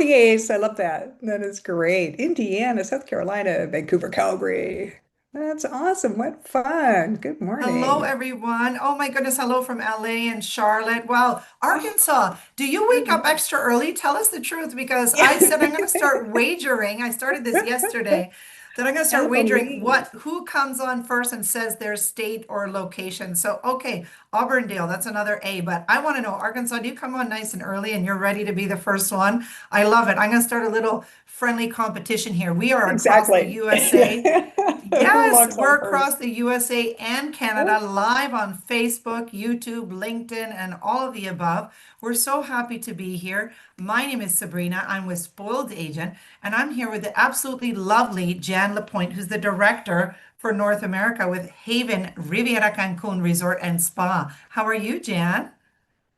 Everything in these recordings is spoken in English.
Northeast. I love that. That is great. Indiana, South Carolina, Vancouver, Calgary. That's awesome. What fun. Good Hello, morning. everyone. Oh my goodness, hello from LA and Charlotte. Wow, Oh, Arkansas. Do you wake up extra early? Tell us the truth because I said I'm going to start wagering. I started this yesterday that I'm going to start wagering Emily. who comes on first and says their state or location. So, okay, Auburndale, that's another A, but I want to know, Arkansas, do you come on nice and early and you're ready to be the first one? I love it. I'm going to start a little friendly competition here. We are across the Exactly. USA. Who Yes, logs we're on across first? the USA and Canada, live on Facebook, YouTube, LinkedIn, and all of the above. We're so happy to be here. My name is Sabrina. I'm with Spoiled Agent, and I'm here with the absolutely lovely Jan Lapointe, who's the director for North America with Haven Riviera Cancun Resort and Spa. How are you, Jan?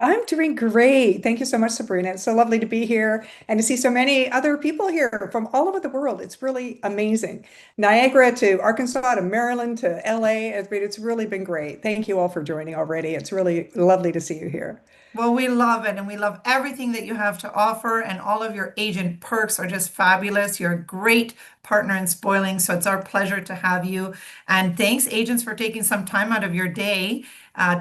I'm doing great. Thank you so much, Sabrina. It's so lovely to be here and to see so many other people here from all over the world. It's really amazing. Niagara to Arkansas to Maryland to LA. It's really been great. Thank you all for joining already. It's really lovely to see you here. Well, we love it and we love everything that you have to offer, and all of your agent perks are just fabulous. You're a great partner in spoiling, so it's our pleasure to have you. And thanks, agents, for taking some time out of your day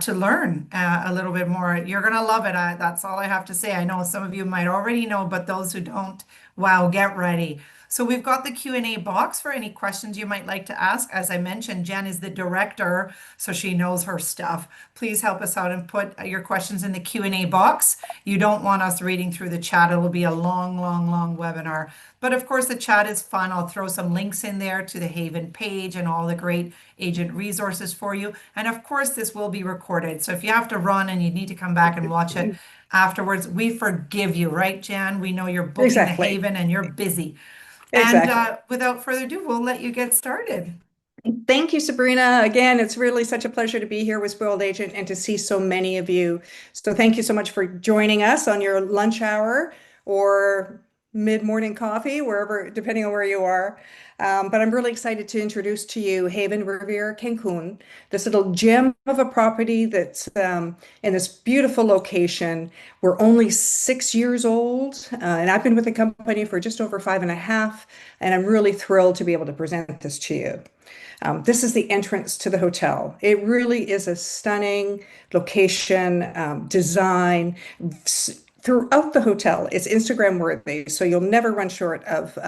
to learn a little bit more. You're going to love it. That's all I have to say. I know some of you might already know, but those who don't, wow, get ready. So we've got the Q&A box for any questions you might like to ask. As I mentioned, Jen is the director, so she knows her stuff. Please help us out and put your questions in the Q&A box. You don't want us reading through the chat. It will be a long, long, long webinar. But of course, the chat is fun. I'll throw some links in there to the Haven page and all the great agent resources for you. And of course, this will be recorded. So if you have to run and you need to come back and watch it afterwards, we forgive you, right, Jan? We know you're booking the Exactly. Haven and you're busy. And Exactly. without further ado, we'll let you get started. Thank you, Sabrina. Again, it's really such a pleasure to be here with Spoiled Agent and to see so many of you. So thank you so much for joining us on your lunch hour or mid-morning coffee, wherever, depending on where you are. But I'm really excited to introduce to you Haven Riviera Cancun, this little gem of a property that's in this beautiful location. We're only 6 years old, and I've been with the company for just over 5.5, and I'm really thrilled to be able to present this to you. This is the entrance to the hotel. It really is a stunning location, design throughout the hotel. It's Instagram worthy, so you'll never run short of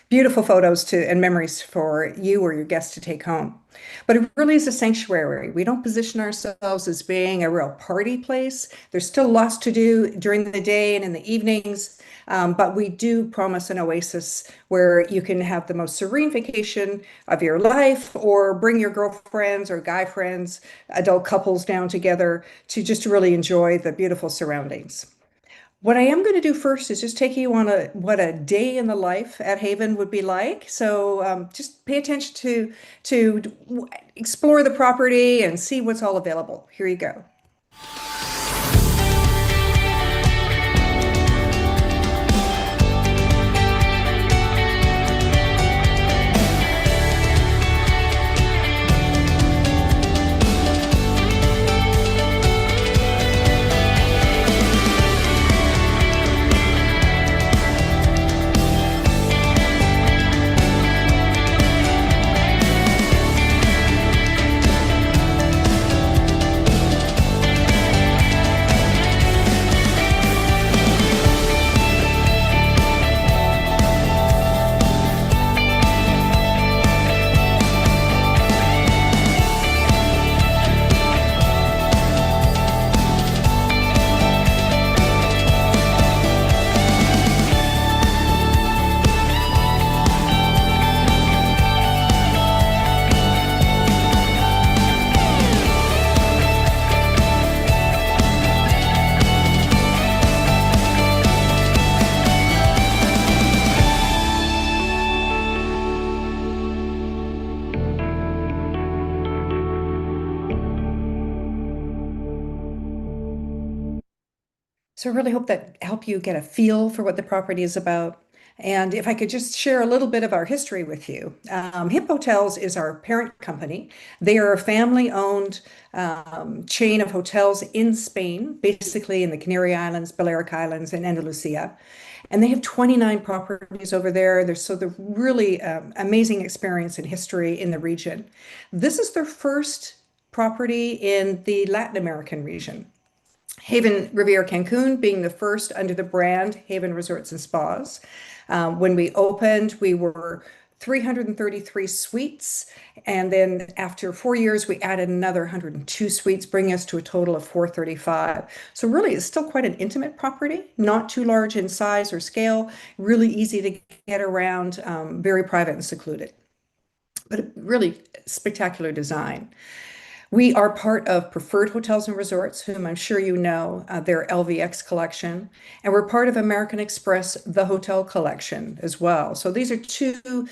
beautiful photos to and memories for you or your guests to take home. But it really is a sanctuary. We don't position ourselves as being a real party place. There's still lots to do during the day and in the evenings, but we do promise an oasis where you can have the most serene vacation of your life, or bring your girlfriends or guy friends, adult couples down together to just really enjoy the beautiful surroundings. What I am going to do first is just take you on a what a day in the life at Haven would be like. So just pay attention to explore the property and see what's all available. Here you go. So I really hope that help you get a feel for what the property is about. And if I could just share a little bit of our history with you. HIP Hotels is our parent company. They are a family-owned chain of hotels in Spain, basically in the Canary Islands, Balearic Islands, and Andalusia. And they have 29 properties over there. They're really amazing experience and history in the region. This is their first property in the Latin American region. Haven Riviera Cancun being the first under the brand Haven Resorts and Spas. When we opened, we were 333 suites. And then after 4 years, we added another 102 suites, bringing us to a total of 435. So really, it's still quite an intimate property, not too large in size or scale, really easy to get around, very private and secluded, but a really spectacular design. We are part of Preferred Hotels and Resorts, whom I'm sure you know, their LVX collection, and we're part of American Express, the Hotel Collection as well. So these are two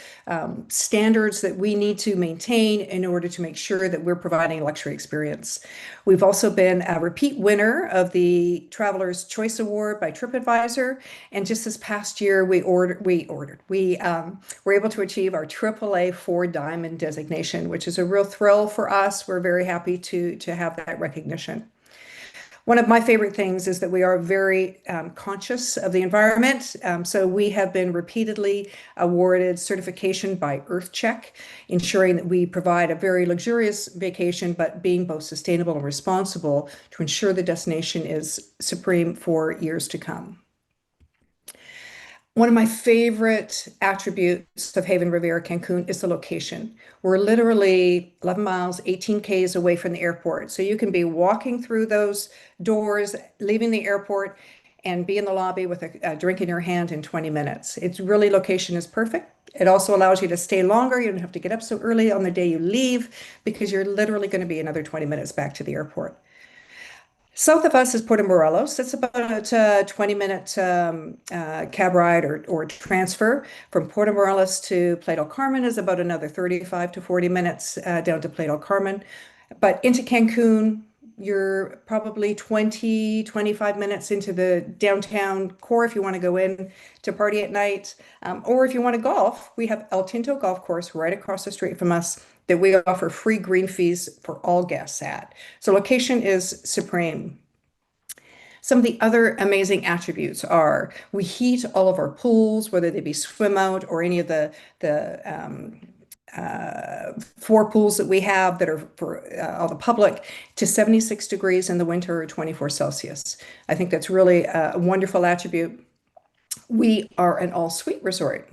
standards that we need to maintain in order to make sure that we're providing a luxury experience. We've also been a repeat winner of the Traveler's Choice Award by TripAdvisor, and just this past year we were able to achieve our AAA 4 Diamond designation, which is a real thrill for us. We're very happy to have that recognition. One of my favorite things is that we are very conscious of the environment. So we have been repeatedly awarded certification by EarthCheck, ensuring that we provide a very luxurious vacation, but being both sustainable and responsible to ensure the destination is supreme for years to come. One of my favorite attributes of Haven Riviera Cancun is the location. We're literally 11 miles, 18 Ks away from the airport. So you can be walking through those doors, leaving the airport, and be in the lobby with a drink in your hand in 20 minutes. It's really, location is perfect. It also allows you to stay longer. You don't have to get up so early on the day you leave because you're literally going to be another 20 minutes back to the airport. South of us is Puerto Morelos. It's about a 20-minute cab ride or transfer. From Puerto Morelos to Playa del Carmen is about another 35 to 40 minutes down to Playa del Carmen. But into Cancun, you're probably 20, 25 minutes into the downtown core if you want to go in to party at night. Or if you want to golf, we have El Tinto Golf Course right across the street from us that we offer free green fees for all guests at. So location is supreme. Some of the other amazing attributes are we heat all of our pools, whether they be swim out or any of the 4 pools that we have that are for all the public, to 76 degrees in the winter or 24 Celsius. I think that's really a wonderful attribute. We are an all-suite resort.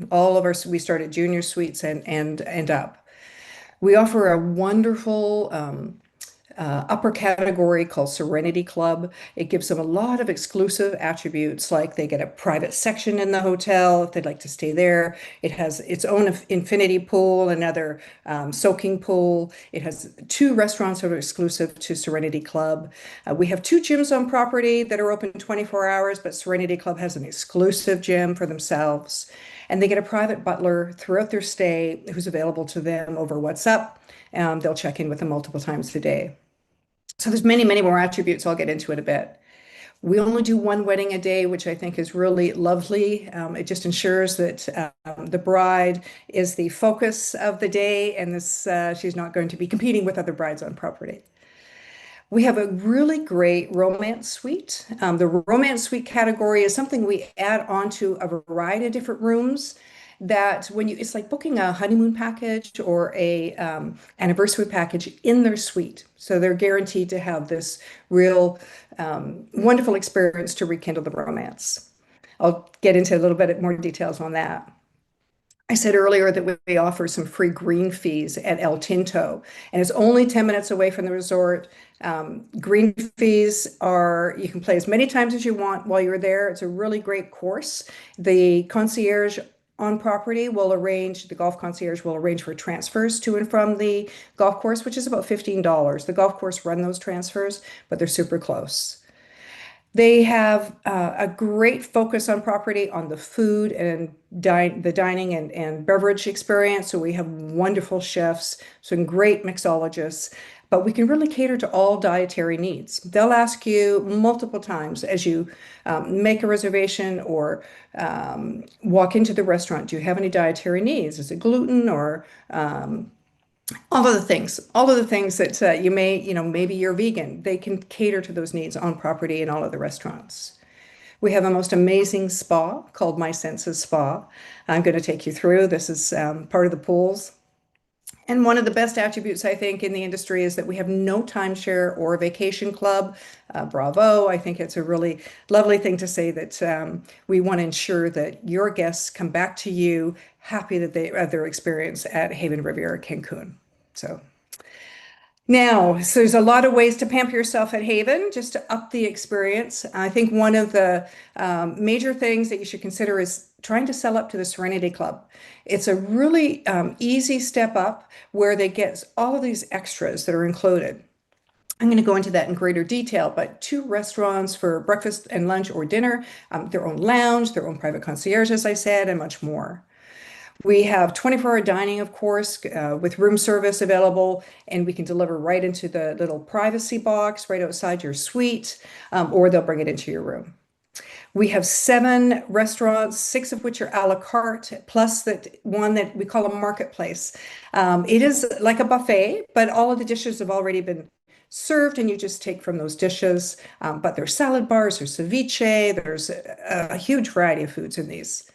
We started junior suites and up. We offer a wonderful upper category called Serenity Club. It gives them a lot of exclusive attributes, like they get a private section in the hotel if they'd like to stay there. It has its own infinity pool, another soaking pool. It has 2 restaurants that are exclusive to Serenity Club. We have 2 gyms on property that are open 24 hours, but Serenity Club has an exclusive gym for themselves. And they get a private butler throughout their stay who's available to them over WhatsApp. They'll check in with them multiple times a day. So there's many, many more attributes. I'll get into it a bit. We only do 1 wedding a day, which I think is really lovely. It just ensures that the bride is the focus of the day, and she's not going to be competing with other brides on property. We have a really great romance suite. The romance suite category is something we add on to a variety of different rooms that it's like booking a honeymoon package or a anniversary package in their suite. So they're guaranteed to have this real wonderful experience to rekindle the romance. I'll get into a little bit more details on that. I said earlier that we offer some free green fees at El Tinto, and it's only 10 minutes away from the resort. Green fees are, you can play as many times as you want while you're there. It's a really great course. The concierge on property the golf concierge will arrange for transfers to and from the golf course, which is about $15. The golf course run those transfers, but they're super close. They have a great focus on property on the food and the dining and beverage experience. So we have wonderful chefs, some great mixologists, but we can really cater to all dietary needs. They'll ask you multiple times as you make a reservation or walk into the restaurant, do you have any dietary needs? Is it gluten or all of the things that maybe you're vegan. They can cater to those needs on property in all of the restaurants. We have a most amazing spa called My Senses Spa. I'm going to take you through. This is part of the pools. And one of the best attributes, I think, in the industry is that we have no timeshare or vacation club. Bravo. I think it's a really lovely thing to say that we want to ensure that your guests come back to you happy that they had their experience at Haven Riviera Cancun. So now, so there's a lot of ways to pamper yourself at Haven just to up the experience. I think one of the major things that you should consider is trying to sell up to the Serenity Club. It's a really easy step up where they get all of these extras that are included. I'm going to go into that in greater detail, but two restaurants for breakfast and lunch or dinner, their own lounge, their own private concierge, as I said, and much more. We have 24-hour dining, of course, with room service available, and we can deliver right into the little privacy box right outside your suite, or they'll bring it into your room. We have 7 restaurants, 6 of which are a la carte, plus that one that we call a marketplace. It is like a buffet, but all of the dishes have already been served, and you just take from those dishes. But there's salad bars, there's ceviche, there's a huge variety of foods in these.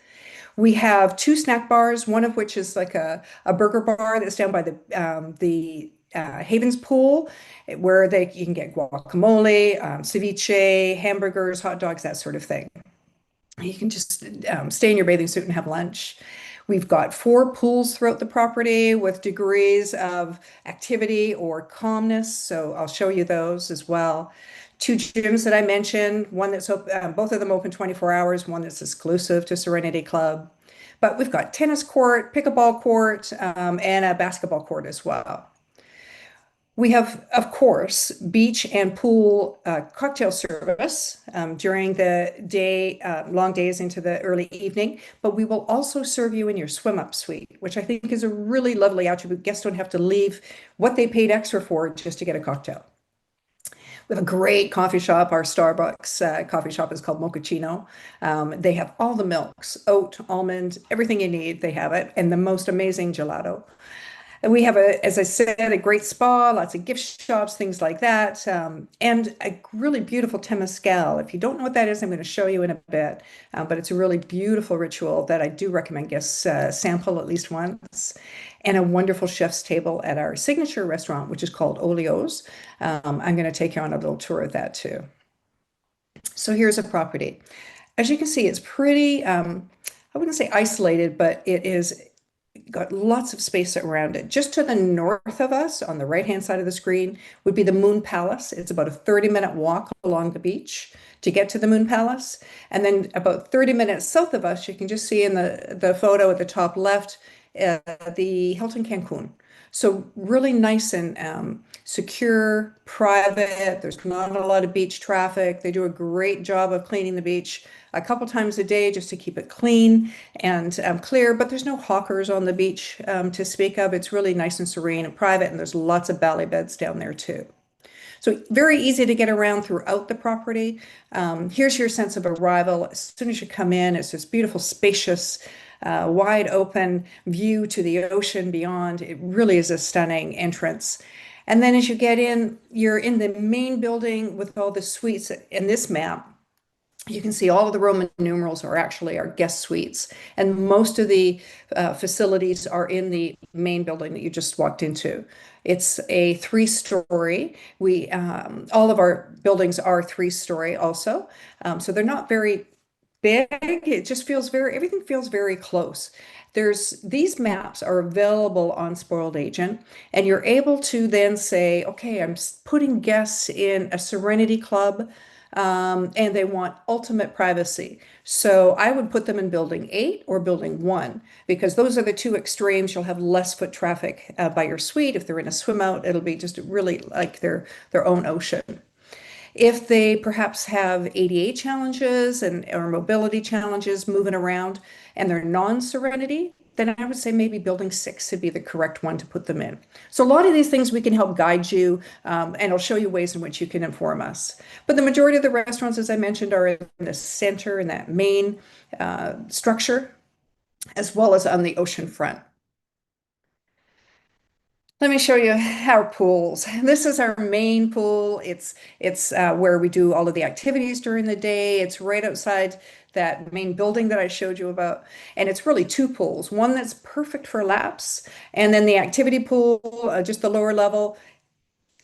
We have 2 snack bars, one of which is like a burger bar that's down by the Havens pool, where you can get guacamole, ceviche, hamburgers, hot dogs, that sort of thing. You can just stay in your bathing suit and have lunch. We've got 4 pools throughout the property with degrees of activity or calmness. So I'll show you those as well. 2 gyms that I mentioned, one that's open, both of them open 24 hours, one that's exclusive to Serenity Club. But we've got tennis court, pickleball court, and a basketball court as well. We have, of course, beach and pool cocktail service during the day, long days into the early evening, but we will also serve you in your swim up suite, which I think is a really lovely attribute. Guests don't have to leave what they paid extra for just to get a cocktail. We have a great coffee shop. Our Starbucks coffee shop is called Mochaccino. They have all the milks, oat, almond, everything you need. They have it, and the most amazing gelato. And we have as I said, a great spa, lots of gift shops, things like that, and a really beautiful temazcal. If you don't know what that is, I'm going to show you in a bit. But it's a really beautiful ritual that I do recommend guests sample at least once. And a wonderful chef's table at our signature restaurant, which is called Olio's. I'm going to take you on a little tour of that too. So here's a property. As you can see, it's pretty, I wouldn't say isolated, but it is got lots of space around it. Just to the north of us, on the right-hand side of the screen, would be the Moon Palace. It's about a 30-minute walk along the beach to get to the Moon Palace. And then about 30 minutes south of us, you can just see in the photo at the top left, the Hilton Cancun. So really nice and secure, private. There's not a lot of beach traffic. They do a great job of cleaning the beach a couple times a day just to keep it clean and clear, but there's no hawkers on the beach to speak of. It's really nice and serene and private, and there's lots of bally beds down there too. So very easy to get around throughout the property. Here's your sense of arrival. As soon as you come in, it's this beautiful, spacious, wide open view to the ocean beyond. It really is a stunning entrance. And then as you get in, you're in the main building with all the suites in this map. You can see all of the Roman numerals are actually our guest suites, and most of the facilities are in the main building that you just walked into. It's a 3-story. We all of our buildings are 3-story also, so they're not very big. It just feels everything feels very close. These maps are available on Spoiled Agent, and you're able to then say, okay, I'm putting guests in a Serenity Club, and they want ultimate privacy. So I would put them in building 8 or building 1 because those are the 2 extremes. You'll have less foot traffic by your suite. If they're in a swim out, it'll be just really like their own ocean. If they perhaps have ADA challenges or mobility challenges moving around and they're non-Serenity, then I would say maybe building 6 would be the correct one to put them in. So a lot of these things we can help guide you, and I'll show you ways in which you can inform us. But the majority of the restaurants, as I mentioned, are in the center in that main structure, as well as on the ocean front. Let me show you our pools. This is our main pool. It's where we do all of the activities during the day. It's right outside that main building that I showed you about. And it's really two pools. One that's perfect for laps, and then the activity pool, just the lower level,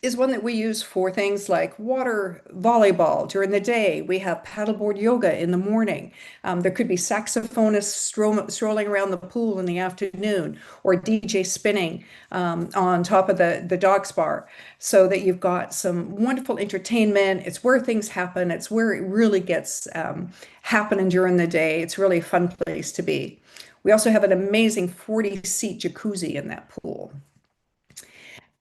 is one that we use for things like water volleyball during the day. We have paddleboard yoga in the morning. There could be saxophonists strolling around the pool in the afternoon, or DJ spinning on top of the dog spa, so that you've got some wonderful entertainment. It's where things happen. It's where it really gets happening during the day. It's really a fun place to be. We also have an amazing 40-seat jacuzzi in that pool.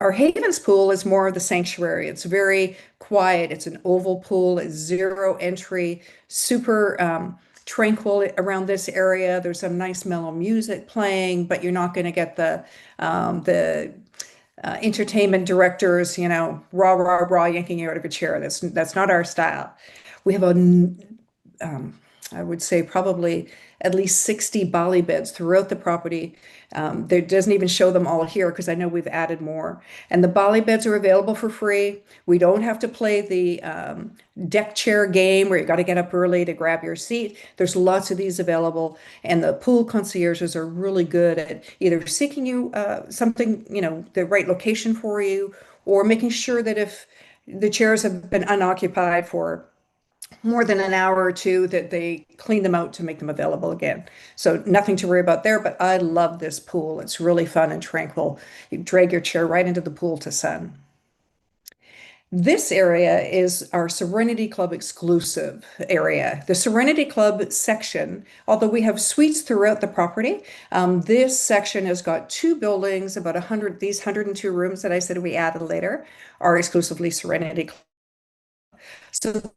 Our Havens pool is more of the sanctuary. It's very quiet. It's an oval pool. It's zero entry, super tranquil around this area. There's some nice mellow music playing, but you're not going to get the entertainment directors, rah rah rah, yanking you out of a chair. That's not our style. We have I would say probably at least 60 Bali beds throughout the property. There doesn't even show them all here because I know we've added more. And the Bali beds are available for free. We don't have to play the deck chair game where you got to get up early to grab your seat. There's lots of these available. And the pool concierges are really good at either seeking you something, the right location for you, or making sure that if the chairs have been unoccupied for more than an hour or two, that they clean them out to make them available again. So nothing to worry about there, but I love this pool. It's really fun and tranquil. You drag your chair right into the pool to sun. This area is our Serenity Club exclusive area. The Serenity Club section, although we have suites throughout the property, this section has got two buildings, about 100, these 102 rooms that I said we added later are exclusively Serenity Club. So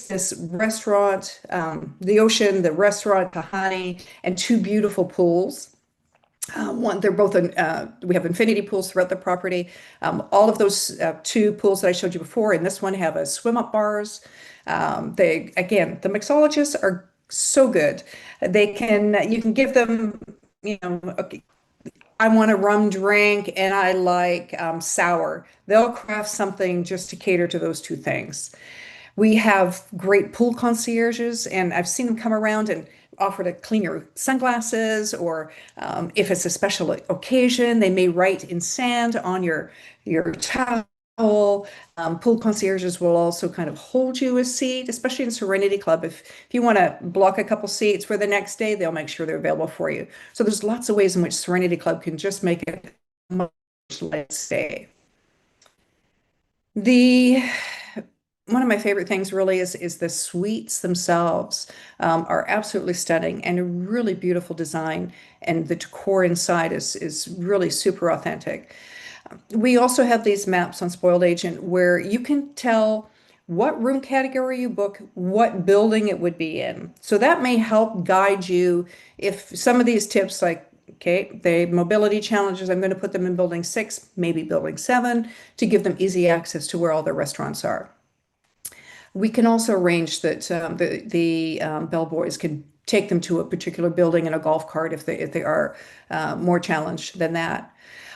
this restaurant, the ocean, the restaurant, Kahani, and two beautiful pools. They're both we have infinity pools throughout the property. All of those two pools that I showed you before, and this one have a swim up bars. Again, the mixologists are so good. You can give them, okay, I want a rum drink and I like sour. They'll craft something just to cater to those two things. We have great pool concierges, and I've seen them come around and offer to clean your sunglasses, or if it's a special occasion, they may write in sand on your towel. Pool concierges will also kind of hold you a seat, especially in Serenity Club. If you want to block a couple seats for the next day, they'll make sure they're available for you. So there's lots of ways in which Serenity Club can just make it a much light stay. The One of my favorite things really is the suites themselves are absolutely stunning and a really beautiful design, and the decor inside is really super authentic. We also have these maps on Spoiled Agent where you can tell what room category you book, what building it would be in. So that may help guide you if some of these tips, like, okay, the mobility challenges, I'm going to put them in building 6, maybe building 7, to give them easy access to where all the restaurants are. We can also arrange that the bellboys can take them to a particular building in a golf cart if they are more challenged than that.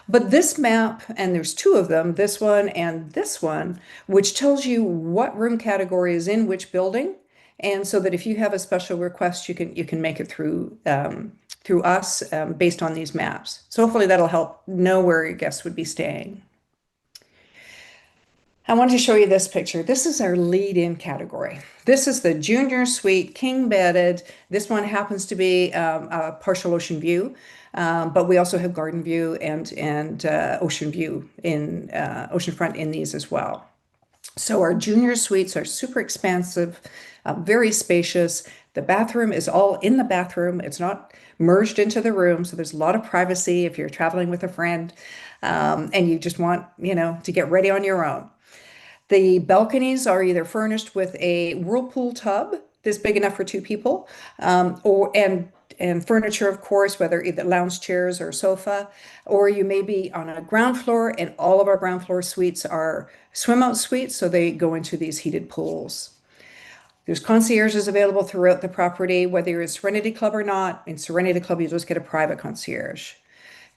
But this map, and there's two of them, this one and this one, which tells you what room category is in which building, and so that if you have a special request, you can make it through us based on these maps. So hopefully that'll help know where your guests would be staying. I wanted to show you this picture. This is our lead-in category. This is the junior suite, king bedded. This one happens to be a partial ocean view, but we also have garden view and ocean view in oceanfront in these as well. So our junior suites are super expansive, very spacious. The bathroom is all in the bathroom. It's not merged into the room, so there's a lot of privacy if you're traveling with a friend and you just want, to get ready on your own. The balconies are either furnished with a whirlpool tub that's big enough for two people, and furniture, of course, whether either lounge chairs or sofa, or you may be on a ground floor, and all of our ground floor suites are swim out suites, so they go into these heated pools. There's concierges available throughout the property, whether you're in Serenity Club or not. In Serenity Club, you just get a private concierge.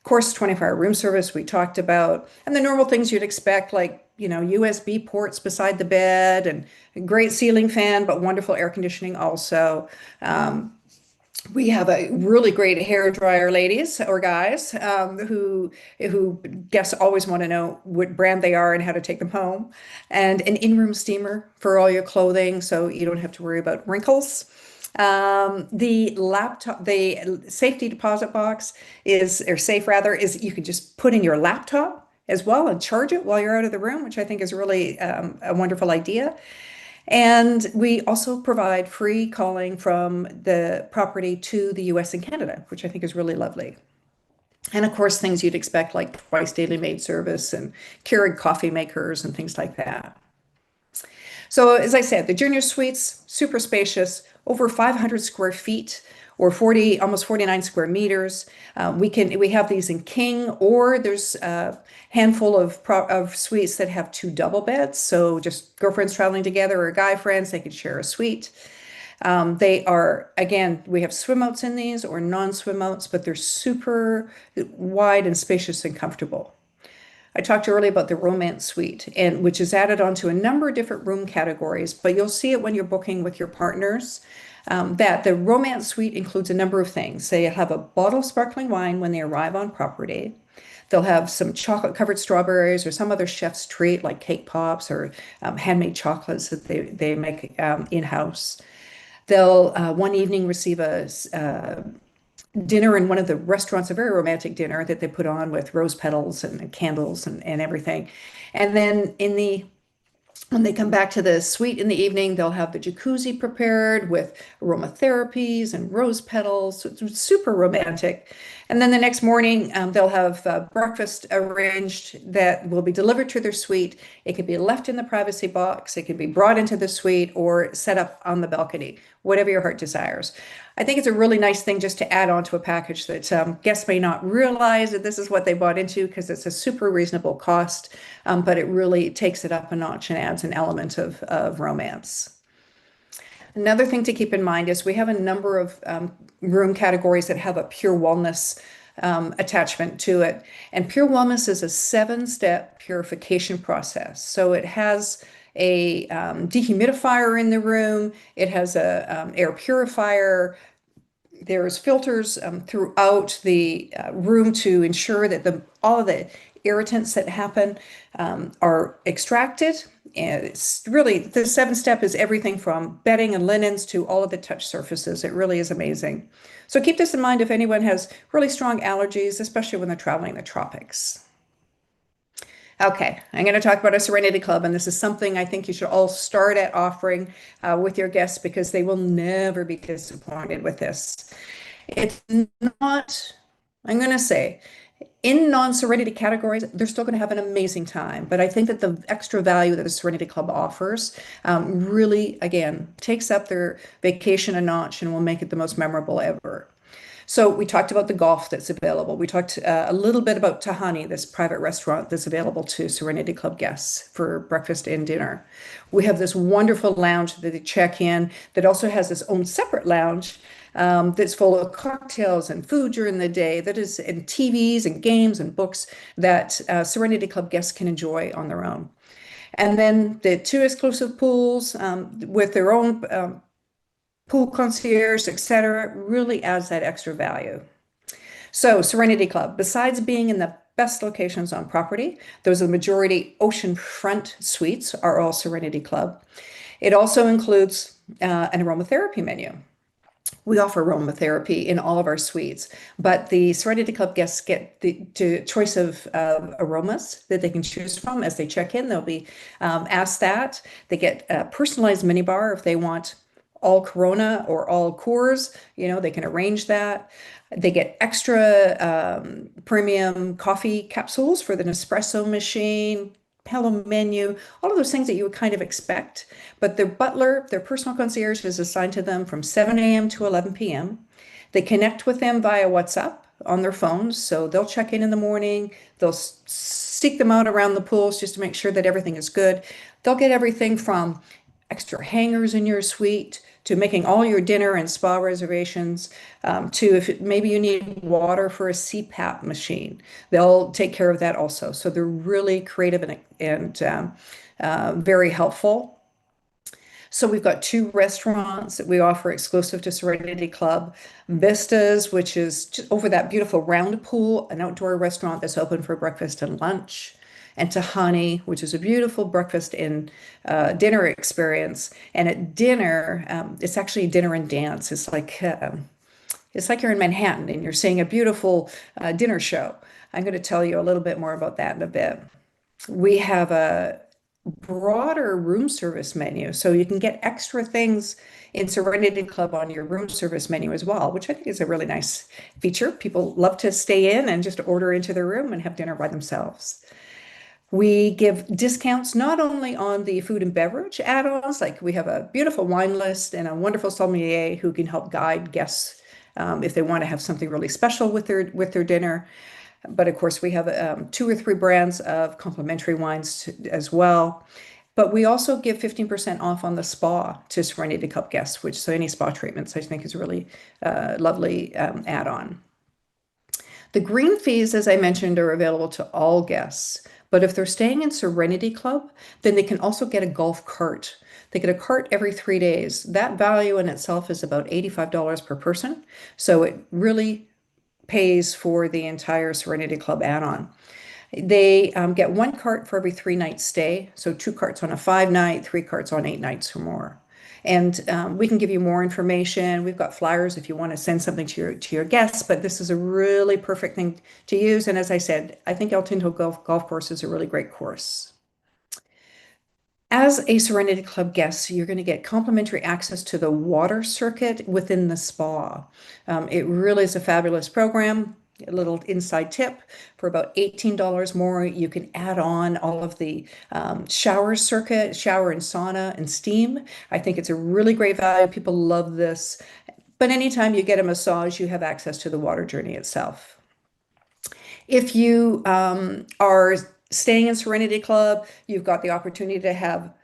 course, 24-hour room service we talked about, and the normal things you'd expect, like, USB ports beside the bed and a great ceiling fan, but wonderful air conditioning also. Um, we have a really great hair dryer, ladies or guys, who guests always want to know what brand they are and how to take them home, and an in-room steamer for all your clothing, so you don't have to worry about wrinkles. The safety deposit box or safe rather, is you can just put in your laptop as well and charge it while you're out of the room, which I think is really a wonderful idea. And we also provide free calling from the property to the US and Canada, which I think is really lovely. And of course, things you'd expect like twice daily maid service and Keurig coffee makers and things like that. So as I said, the junior suites, super spacious, over 500 square feet or 40, almost 49 square meters. We have these in king, or there's a handful of suites that have two double beds. So just girlfriends traveling together or guy friends, they could share a suite. They are, again, we have swim outs in these or non-swim outs, but they're super wide and spacious and comfortable. I talked earlier about the romance suite, and which is added onto a number of different room categories, but you'll see it when you're booking with your partners. That the romance suite includes a number of things. They have a bottle of sparkling wine when they arrive on property. They'll have some chocolate covered strawberries or some other chef's treat like cake pops or handmade chocolates that they make in-house. They'll one evening receive a dinner in one of the restaurants, a very romantic dinner that they put on with rose petals and candles and everything. And then when they come back to the suite in the evening, they'll have the jacuzzi prepared with aromatherapies and rose petals. So it's super romantic. And then the next morning, they'll have breakfast arranged that will be delivered to their suite. It can be left in the privacy box, it can be brought into the suite, or set up on the balcony, whatever your heart desires. I think it's a really nice thing just to add on to a package that guests may not realize that this is what they bought into because it's a super reasonable cost, but it really takes it up a notch and adds an element of romance. Another thing to keep in mind is we have a number of room categories that have a pure wellness attachment to it. And pure wellness is a 7-step purification process. So it has a dehumidifier in the room, it has a air purifier. There's filters throughout the room to ensure that all of the irritants that happen are extracted. And it's really, the 7-step is everything from bedding and linens to all of the touch surfaces. It really is amazing. So keep this in mind if anyone has really strong allergies, especially when they're traveling in the tropics. Okay, I'm going to talk about a Serenity Club, and this is something I think you should all start at offering with your guests because they will never be disappointed with this. It's not, I'm going to say, in non-Serenity categories, they're still going to have an amazing time. But I think that the extra value that the Serenity Club offers really, again, takes up their vacation a notch and will make it the most memorable ever. So we talked about the golf that's available. We talked a little bit about Tahani, this private restaurant that's available to Serenity Club guests for breakfast and dinner. We have this wonderful lounge that they check in that also has its own separate lounge that's full of cocktails and food during the day, that is, and TVs and games and books that Serenity Club guests can enjoy on their own. And then the 2 exclusive pools with their own pool concierge, etc., really adds that extra value. So, Serenity Club, besides being in the best locations on property, those are the majority oceanfront suites are all Serenity Club. It also includes an aromatherapy menu. We offer aromatherapy in all of our suites, but the Serenity Club guests get the choice of aromas that they can choose from as they check in. They'll be asked that. They get a personalized minibar if they want all Corona or all Coors, they can arrange that. They get extra premium coffee capsules for the Nespresso machine, Hello menu, all of those things that you would kind of expect. But their butler, their personal concierge is assigned to them from 7 a.m. to 11 p.m. They connect with them via WhatsApp on their phones. So they'll check in the morning, they'll seek them out around the pools just to make sure that everything is good. They'll get everything from extra hangers in your suite to making all your dinner and spa reservations, to if maybe you need water for a CPAP machine, they'll take care of that also. So they're really creative and very helpful. So we've got two restaurants that we offer exclusive to Serenity Club. Vistas, which is just over that beautiful round pool, an outdoor restaurant that's open for breakfast and lunch. And Tahani, which is a beautiful breakfast and dinner experience. And at dinner, it's actually dinner and dance. It's like you're in Manhattan and you're seeing a beautiful dinner show. I'm going to tell you a little bit more about that in a bit. We have a broader room service menu, so you can get extra things in Serenity Club on your room service menu as well, which I think is a really nice feature. People love to stay in and just order into their room and have dinner by themselves. We give discounts not only on the food and beverage add-ons, like we have a beautiful wine list and a wonderful sommelier who can help guide guests if they want to have something really special with their dinner. But of course, we have two or three brands of complimentary wines as well. But we also give 15% off on the spa to Serenity Club guests, which so any spa treatments I think is a really lovely add-on. The green fees, as I mentioned, are available to all guests. But if they're staying in Serenity Club, then they can also get a golf cart. They get a cart every 3 days. That value in itself is about $85 per person. So it really pays for the entire Serenity Club add-on. They get one cart for every 3 night stay. So two carts on a 5 night, three carts on 8 nights or more. And we can give you more information. We've got flyers if you want to send something to your guests, but this is a really perfect thing to use. And as I said, I think El Tinto Golf Course is a really great course. As a Serenity Club guest, you're going to get complimentary access to the water circuit within the spa. It really is a fabulous program. A little inside tip, for about $18 more, you can add on all of the shower circuit, shower and sauna and steam. I think it's a really great value. People love this. But anytime you get a massage, you have access to the water journey itself. If you are staying in Serenity Club, you've got the opportunity to have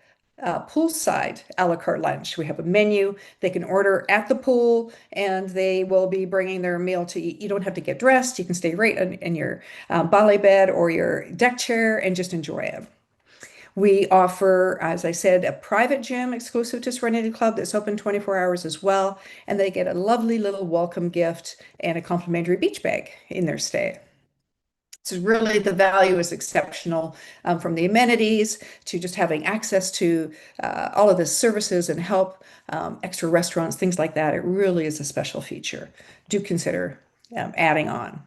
poolside a la carte lunch. We have a menu. They can order at the pool and they will be bringing their meal to eat. You don't have to get dressed. You can stay right in your ballet bed or your deck chair and just enjoy it. We offer, as I said, a private gym exclusive to Serenity Club that's open 24 hours as well. And they get a lovely little welcome gift and a complimentary beach bag in their stay. So really the value is exceptional, from the amenities to just having access to all of the services and help, extra restaurants, things like that. It really is a special feature. Do consider adding on.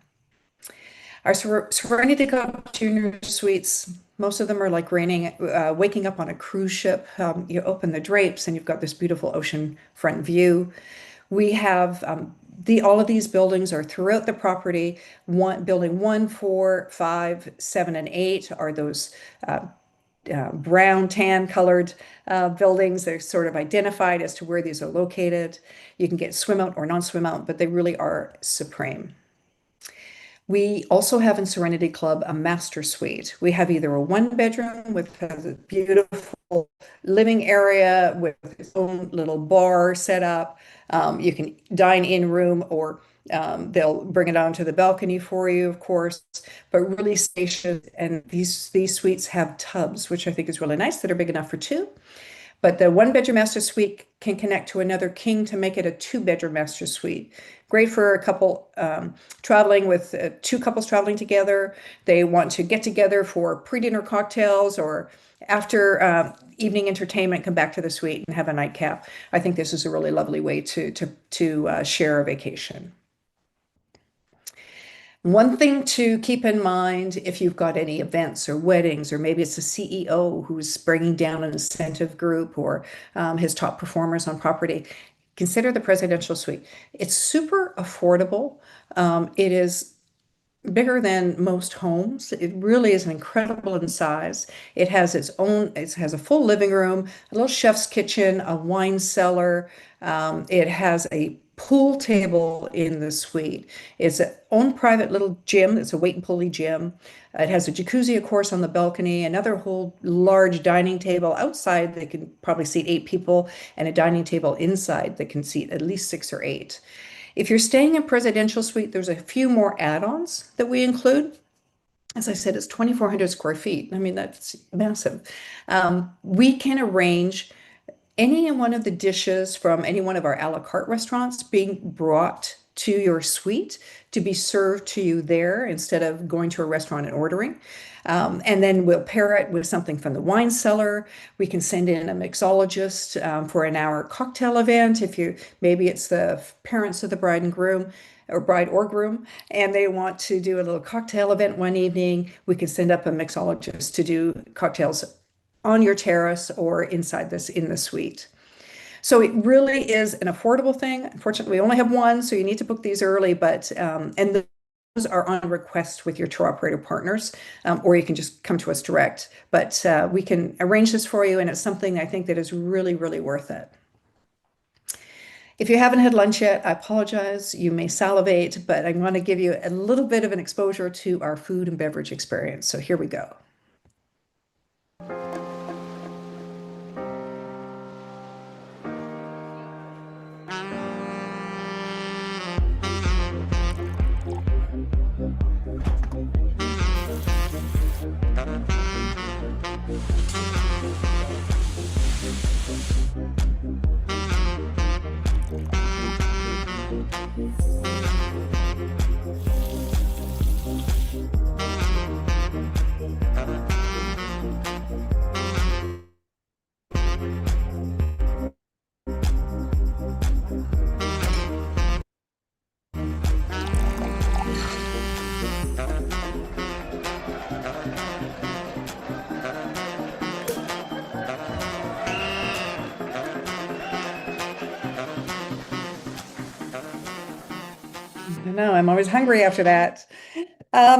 Our Serenity Cup Junior Suites, most of them are like waking up on a cruise ship. You open the drapes and you've got this beautiful ocean front view. We have all of these buildings are throughout the property. Building 1, 4, 5, 7, and 8 are those brown, tan colored buildings. They're sort of identified as to where these are located. You can get swim out or non-swim out, but they really are supreme. We also have in Serenity Club a master suite. We have either a one bedroom with a beautiful living area with its own little bar set up. You can dine in room or they'll bring it onto the balcony for you, of course, but really spacious. And these suites have tubs, which I think is really nice, that are big enough for two. But the one bedroom master suite can connect to another king to make it a two-bedroom master suite. Great for a couple traveling with two couples traveling together. They want to get together for pre-dinner cocktails or after evening entertainment, come back to the suite and have a nightcap. I think this is a really lovely way to share a vacation. One thing to keep in mind if you've got any events or weddings, or maybe it's a CEO who's bringing down an incentive group or his top performers on property, consider the presidential suite. It's super affordable. It is bigger than most homes. It really is incredible in size. It has a full living room, a little chef's kitchen, a wine cellar. It has a pool table in the suite. It's its own private little gym. It's a weight and pulley gym. It has a jacuzzi, of course, on the balcony, another whole large dining table outside that can probably seat 8 people, and a dining table inside that can seat at least 6 or 8. If you're staying in presidential suite, there's a few more add-ons that we include. As I said, it's 2,400 square feet. I mean, that's massive. We can arrange any one of the dishes from any one of our a la carte restaurants being brought to your suite to be served to you there instead of going to a restaurant and ordering. And then we'll pair it with something from the wine cellar. We can send in a mixologist for an hour cocktail event. If you maybe it's the parents of the bride and groom or bride or groom, and they want to do a little cocktail event one evening, we can send up a mixologist to do cocktails on your terrace or inside this in the suite. So it really is an affordable thing. Unfortunately, we only have one, so you need to book these early, but and those are on request with your tour operator partners, or you can just come to us direct. But we can arrange this for you, and it's something I think that is really, really worth it. If you haven't had lunch yet, I apologize. You may salivate, but I want to give you a little bit of an exposure to our food and beverage experience. So here we go. I know, I'm always hungry after that.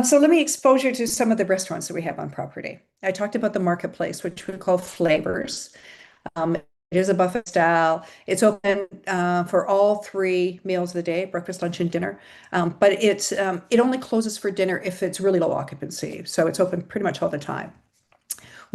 So let me expose you to some of the restaurants that we have on property. I talked about the marketplace, which we call Flavors. It is a buffet style. It's open for all 3 meals of the day, breakfast, lunch, and dinner. But it only closes for dinner if it's really low occupancy. So it's open pretty much all the time.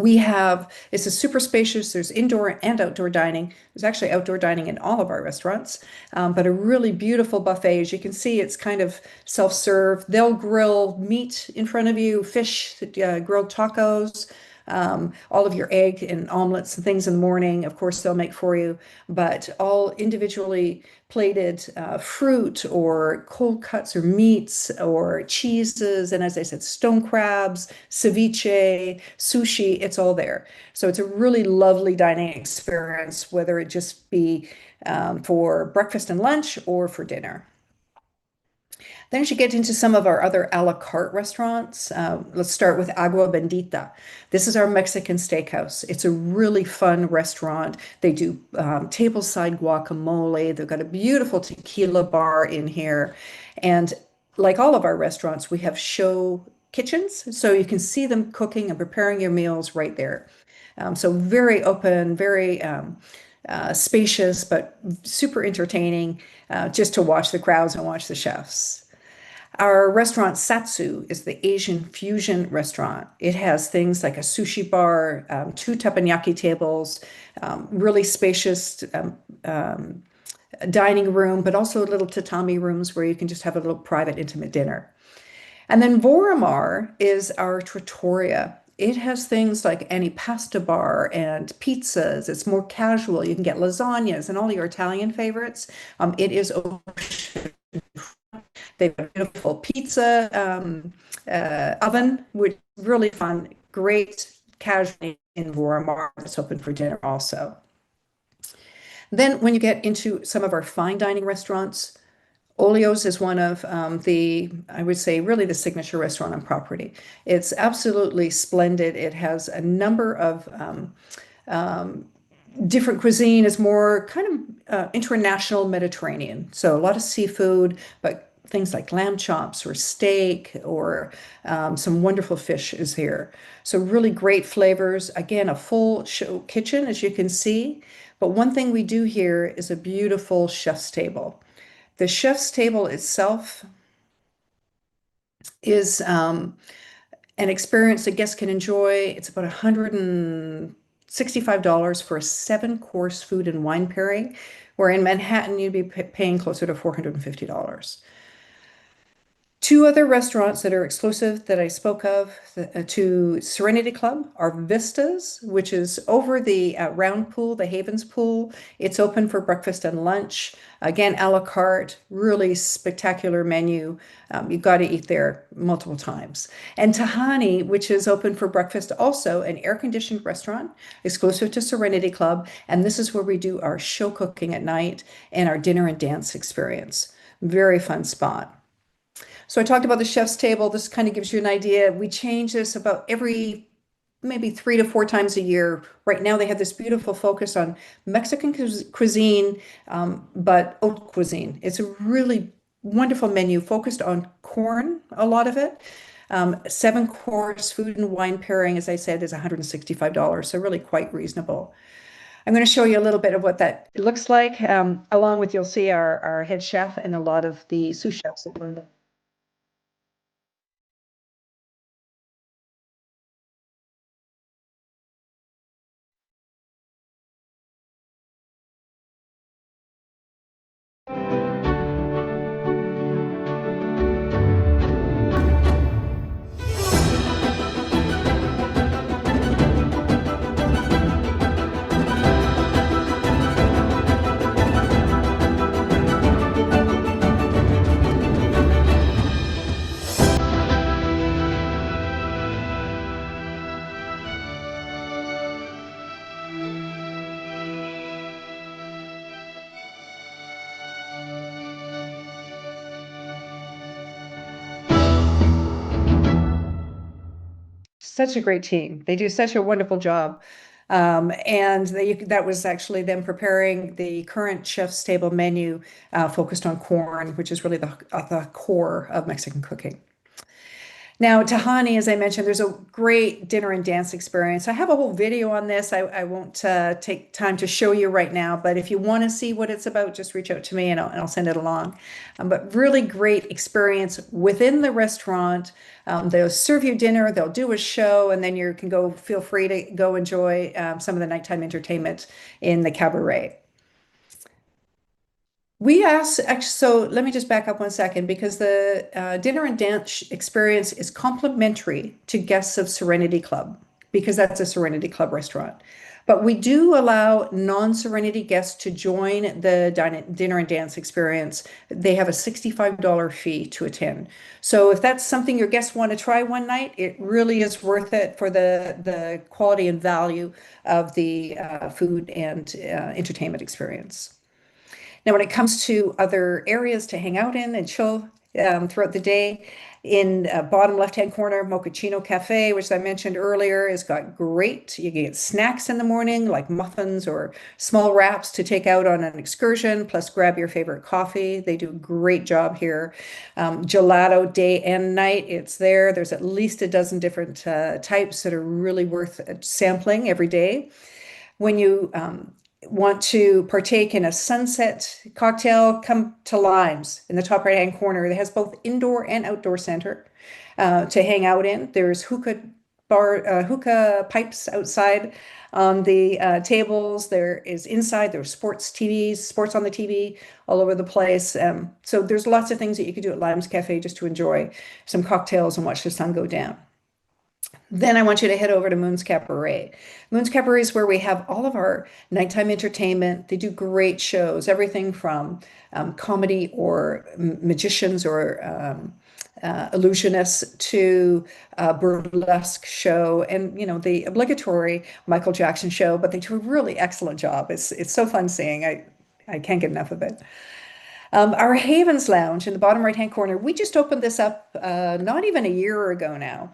It's a super spacious, there's indoor and outdoor dining. There's actually outdoor dining in all of our restaurants, but a really beautiful buffet. As you can see, it's kind of self-serve. They'll grill meat in front of you, fish, grilled tacos, all of your egg and omelets and things in the morning. Of course, they'll make for you, but all individually plated fruit or cold cuts or meats or cheeses. And as I said, stone crabs, ceviche, sushi, it's all there. So it's a really lovely dining experience, whether it just be for breakfast and lunch or for dinner. Then as you get into some of our other a la carte restaurants, let's start with Agua Bendita. This is our Mexican steakhouse. It's a really fun restaurant. They do tableside guacamole. They've got a beautiful tequila bar in here. And like all of our restaurants, we have show kitchens, so you can see them cooking and preparing your meals right there. So very open, very spacious, but super entertaining just to watch the crowds and watch the chefs. Our restaurant Satsu is the Asian fusion restaurant. It has things like a sushi bar, 2 teppanyaki tables, really spacious dining room, but also little tatami rooms where you can just have a little private, intimate dinner. And then Voramar is our trattoria. It has things like any pasta bar and pizzas. It's more casual. You can get lasagnas and all your Italian favorites. It is They've got a beautiful pizza oven, which is really fun. Great casual in Vormar that's open for dinner also. Then when you get into some of our fine dining restaurants, Olio's is one of I would say, really the signature restaurant on property. It's absolutely splendid. It has a number of different cuisine. It's more kind of international Mediterranean. So a lot of seafood, but things like lamb chops or steak or some wonderful fish is here. So really great flavors. Again, a full show kitchen, as you can see. But one thing we do here is a beautiful chef's table. The chef's table itself is an experience that guests can enjoy. It's about $165 for a seven-course food and wine pairing, where in Manhattan you'd be paying closer to $450. Two other restaurants that are exclusive that I spoke of to Serenity Club are Vistas, which is over the round pool, the Havens pool. It's open for breakfast and lunch. Again, a la carte, really spectacular menu. You've got to eat there multiple times. And Tahani, which is open for breakfast, also an air-conditioned restaurant exclusive to Serenity Club. And this is where we do our show cooking at night and our dinner and dance experience. Very fun spot. So I talked about the chef's table. This kind of gives you an idea. We change this about every maybe 3 to 4 times a year. Right now, they have this beautiful focus on Mexican cuisine, but haute cuisine. It's a really wonderful menu focused on corn, a lot of it. Seven-course food and wine pairing, as I said, is $165, so really quite reasonable. I'm going to show you a little bit of what that looks like. Along with, you'll see our head chef and a lot of the sous chefs that were. Such a great team. They do such a wonderful job. And that was actually them preparing the current chef's table menu focused on corn, which is really the core of Mexican cooking. Now, Tahani, as I mentioned, there's a great dinner and dance experience. I have a whole video on this. I won't take time to show you right now, but if you want to see what it's about, just reach out to me and I'll send it along. But really great experience within the restaurant. They'll serve you dinner, they'll do a show, and then you can go feel free to go enjoy some of the nighttime entertainment in the cabaret. We asked, actually, so let me just back up 1 second because the dinner and dance experience is complimentary to guests of Serenity Club because that's a Serenity Club restaurant. But we do allow non-Serenity guests to join the dinner and dance experience. They have a $65 fee to attend. So if that's something your guests want to try one night, it really is worth it for the quality and value of the food and entertainment experience. Now, when it comes to other areas to hang out in and chill throughout the day, in bottom left-hand corner, Mochaccino Cafe, which I mentioned earlier, has got great. You can get snacks in the morning, like muffins or small wraps to take out on an excursion, plus grab your favorite coffee. They do a great job here. Gelato day and night, it's there. There's at least a dozen different types that are really worth sampling every day. When you want to partake in a sunset cocktail, come to Limes in the top right-hand corner. It has both indoor and outdoor center to hang out in. There's hookah pipes outside on the tables. There is inside. There's sports TVs, sports on the TV all over the place. So there's lots of things that you could do at Limes Cafe just to enjoy some cocktails and watch the sun go down. Then I want you to head over to Moon's Cabaret. Moon's Cabaret is where we have all of our nighttime entertainment. They do great shows, everything from comedy or magicians or illusionists to a burlesque show and, the obligatory Michael Jackson show, but they do a really excellent job. It's so fun seeing. I can't get enough of it. Our Havens Lounge in the bottom right-hand corner, we just opened this up not even a year ago now.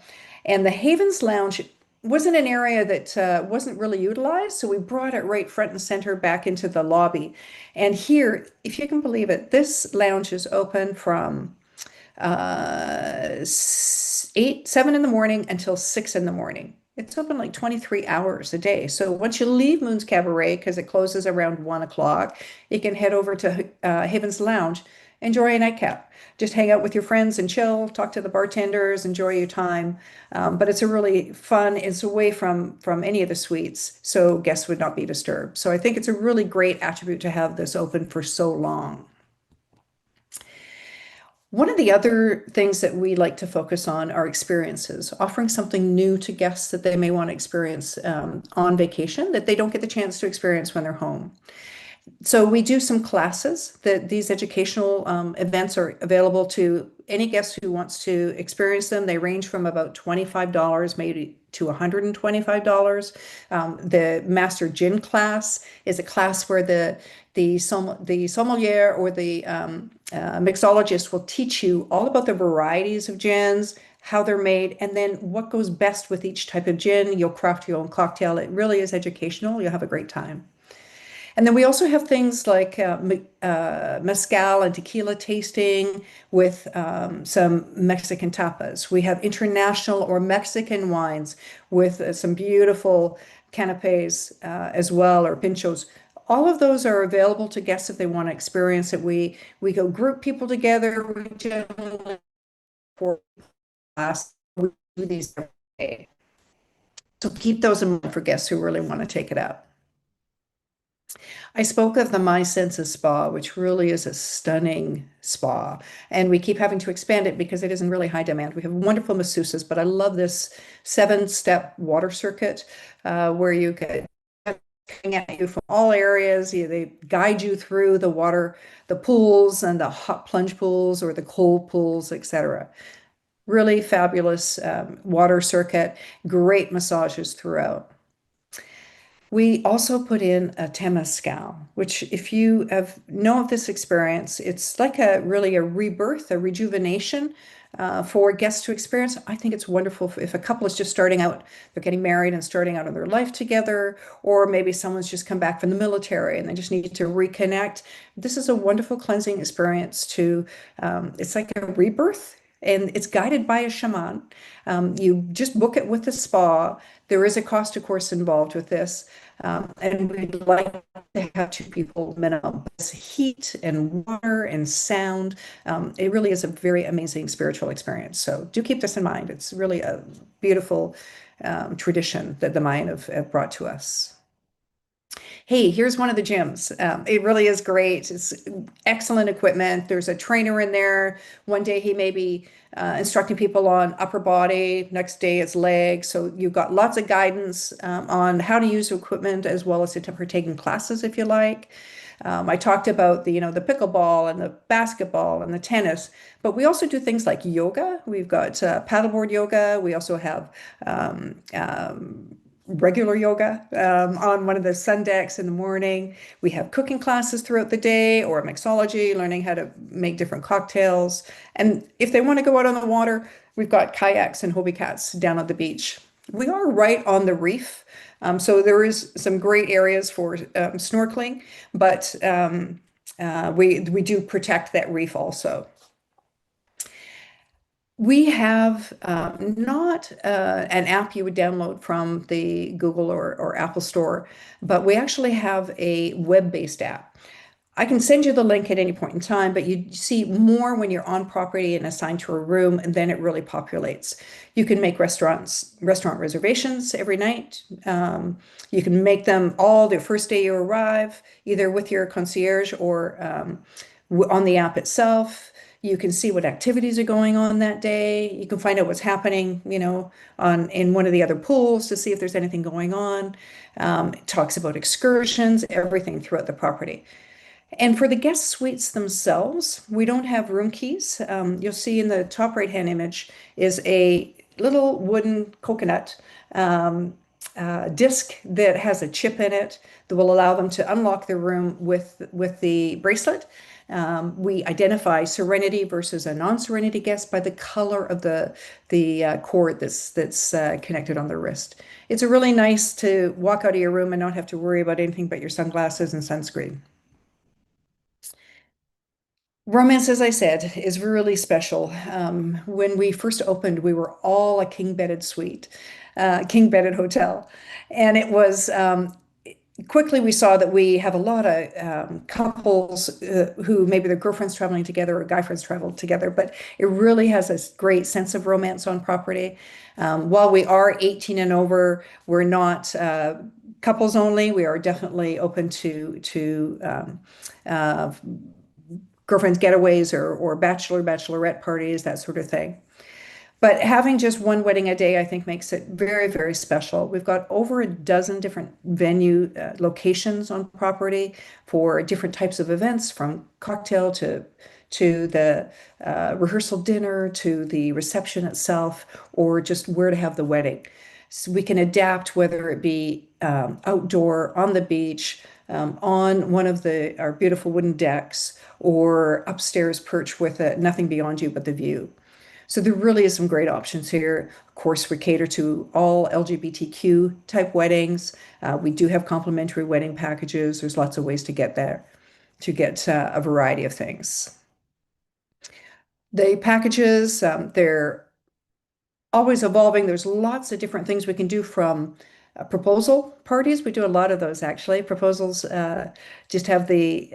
And the Havens Lounge wasn't an area that wasn't really utilized, so we brought it right front and center back into the lobby. And here, if you can believe it, this lounge is open from 7 in the morning until 6 in the morning. It's open like 23 hours a day. So once you leave Moon's Cabaret, because it closes around 1 o'clock, you can head over to Havens Lounge enjoy a nightcap. Just hang out with your friends and chill, talk to the bartenders, enjoy your time. But it's a really fun, it's away from any of the suites, so guests would not be disturbed. So I think it's a really great attribute to have this open for so long. One of the other things that we like to focus on are experiences, offering something new to guests that they may want to experience on vacation that they don't get the chance to experience when they're home. So we do some classes that these educational events are available to any guest who wants to experience them. They range from about $25 maybe to $125. The Master Gin class is a class where the sommelier or the mixologist will teach you all about the varieties of gins, how they're made, and then what goes best with each type of gin. You'll craft your own cocktail. It really is educational. You'll have a great time. And then we also have things like mezcal and tequila tasting with some Mexican tapas. We have international or Mexican wines with some beautiful canapes as well, or pinchos. All of those are available to guests if they want to experience it. We go group people together. We generally for class. We do these every day. So keep those in mind for guests who really want to take it up. I spoke of the My Senses Spa, which really is a stunning spa. And we keep having to expand it because it is in really high demand. We have wonderful masseuses, but I love this seven-step water circuit where you get coming at you from all areas. They guide you through the water, the pools and the hot plunge pools or the cold pools, etc. Really fabulous water circuit, great massages throughout. We also put in a temazcal, which if you have know of this experience, it's like a really a rebirth, a rejuvenation for guests to experience. I think it's wonderful if a couple is just starting out, they're getting married and starting out in their life together, or maybe someone's just come back from the military and they just need to reconnect. This is a wonderful cleansing experience to, it's like a rebirth. And it's guided by a shaman. You just book it with the spa. There is a cost, of course, involved with this. And we'd like to have two people minimum. It's heat and water and sound. It really is a very amazing spiritual experience. So do keep this in mind. It's really a beautiful tradition that the Mayan have brought to us. Hey, here's one of the gyms. It really is great. It's excellent equipment. There's a trainer in there. One day he may be instructing people on upper body. Next day it's legs. So you've got lots of guidance on how to use equipment as well as for taking classes if you like. I talked about the pickleball and the basketball and the tennis, but we also do things like yoga. We've got paddleboard yoga. We also have regular yoga on one of the sun decks in the morning. We have cooking classes throughout the day or mixology, learning how to make different cocktails. And if they want to go out on the water, we've got kayaks and hobie cats down at the beach. We are right on the reef, so there is some great areas for snorkeling, but we do protect that reef also. We have not an app you would download from the Google or Apple Store, but we actually have a web-based app. I can send you the link at any point in time, but you see more when you're on property and assigned to a room, and then it really populates. You can make restaurant reservations every night. You can make them all the first day you arrive, either with your concierge or on the app itself. You can see what activities are going on that day. You can find out what's happening, on in one of the other pools to see if there's anything going on. It talks about excursions, everything throughout the property. And for the guest suites themselves, we don't have room keys. You'll see in the top right-hand image is a little wooden coconut disc that has a chip in it that will allow them to unlock the room with the bracelet. We identify serenity versus a non-serenity guest by the color of the cord that's connected on the wrist. It's really nice to walk out of your room and not have to worry about anything but your sunglasses and sunscreen. Romance, as I said, is really special. When we first opened, we were all a king bedded suite, king bedded hotel. And it was quickly we saw that we have a lot of couples who maybe their girlfriends traveling together or guy friends travel together, but it really has a great sense of romance on property. While we are 18 and over, we're not couples only. We are definitely open to uh, girlfriends getaways or bachelorette parties, that sort of thing. But having just one wedding a day, I think, makes it very, very special. We've got over a dozen different venue locations on property for different types of events, from cocktail to the rehearsal dinner to the reception itself, or just where to have the wedding. So we can adapt whether it be outdoor, on the beach, on one of our beautiful wooden decks, or upstairs perch with nothing beyond you but the view. So there really is some great options here. Of course, we cater to all LGBTQ type weddings. We do have complimentary wedding packages. There's lots of ways to get there, to get a variety of things. The packages, they're always evolving. There's lots of different things we can do from proposal parties. We do a lot of those actually. Proposals, just have the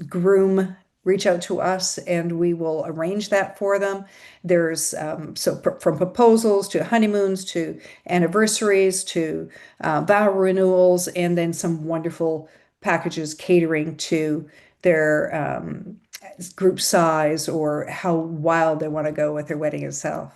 groom reach out to us and we will arrange that for them. There's from proposals to honeymoons to anniversaries to vow renewals, and then some wonderful packages catering to their group size or how wild they want to go with their wedding itself.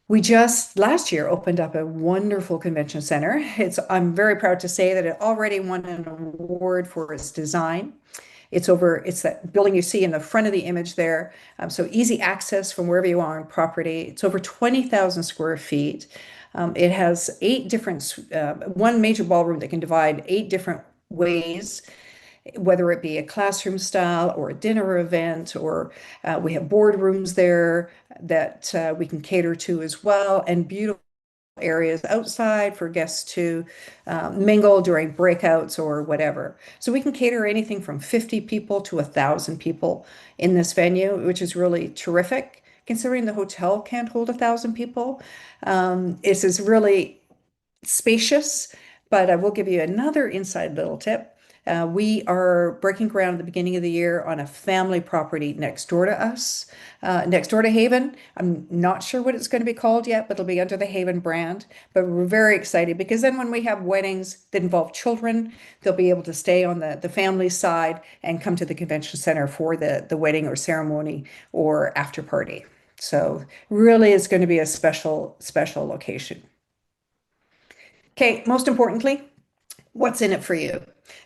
We just last year opened up a wonderful convention center. I'm very proud to say that it already won an award for its design. It's that building you see in the front of the image there. So easy access from wherever you are on property. It's over 20,000 square feet. It has one major ballroom that can divide 8 different ways, whether it be a classroom style or a dinner event, or we have boardrooms there that we can cater to as well, and beautiful areas outside for guests to mingle during breakouts or whatever. So we can cater anything from 50 people to 1,000 people in this venue, which is really terrific. Considering the hotel can't hold 1,000 people, this is really spacious, but I will give you another inside little tip. We are breaking ground at the beginning of the year on a family property next door to us, next door to Haven. I'm not sure what it's going to be called yet, but it'll be under the Haven brand. But we're very excited because then when we have weddings that involve children, they'll be able to stay on the family side and come to the convention center for the wedding or ceremony or after party. So really it's going to be a special, special location. Okay, most importantly, what's in it for you?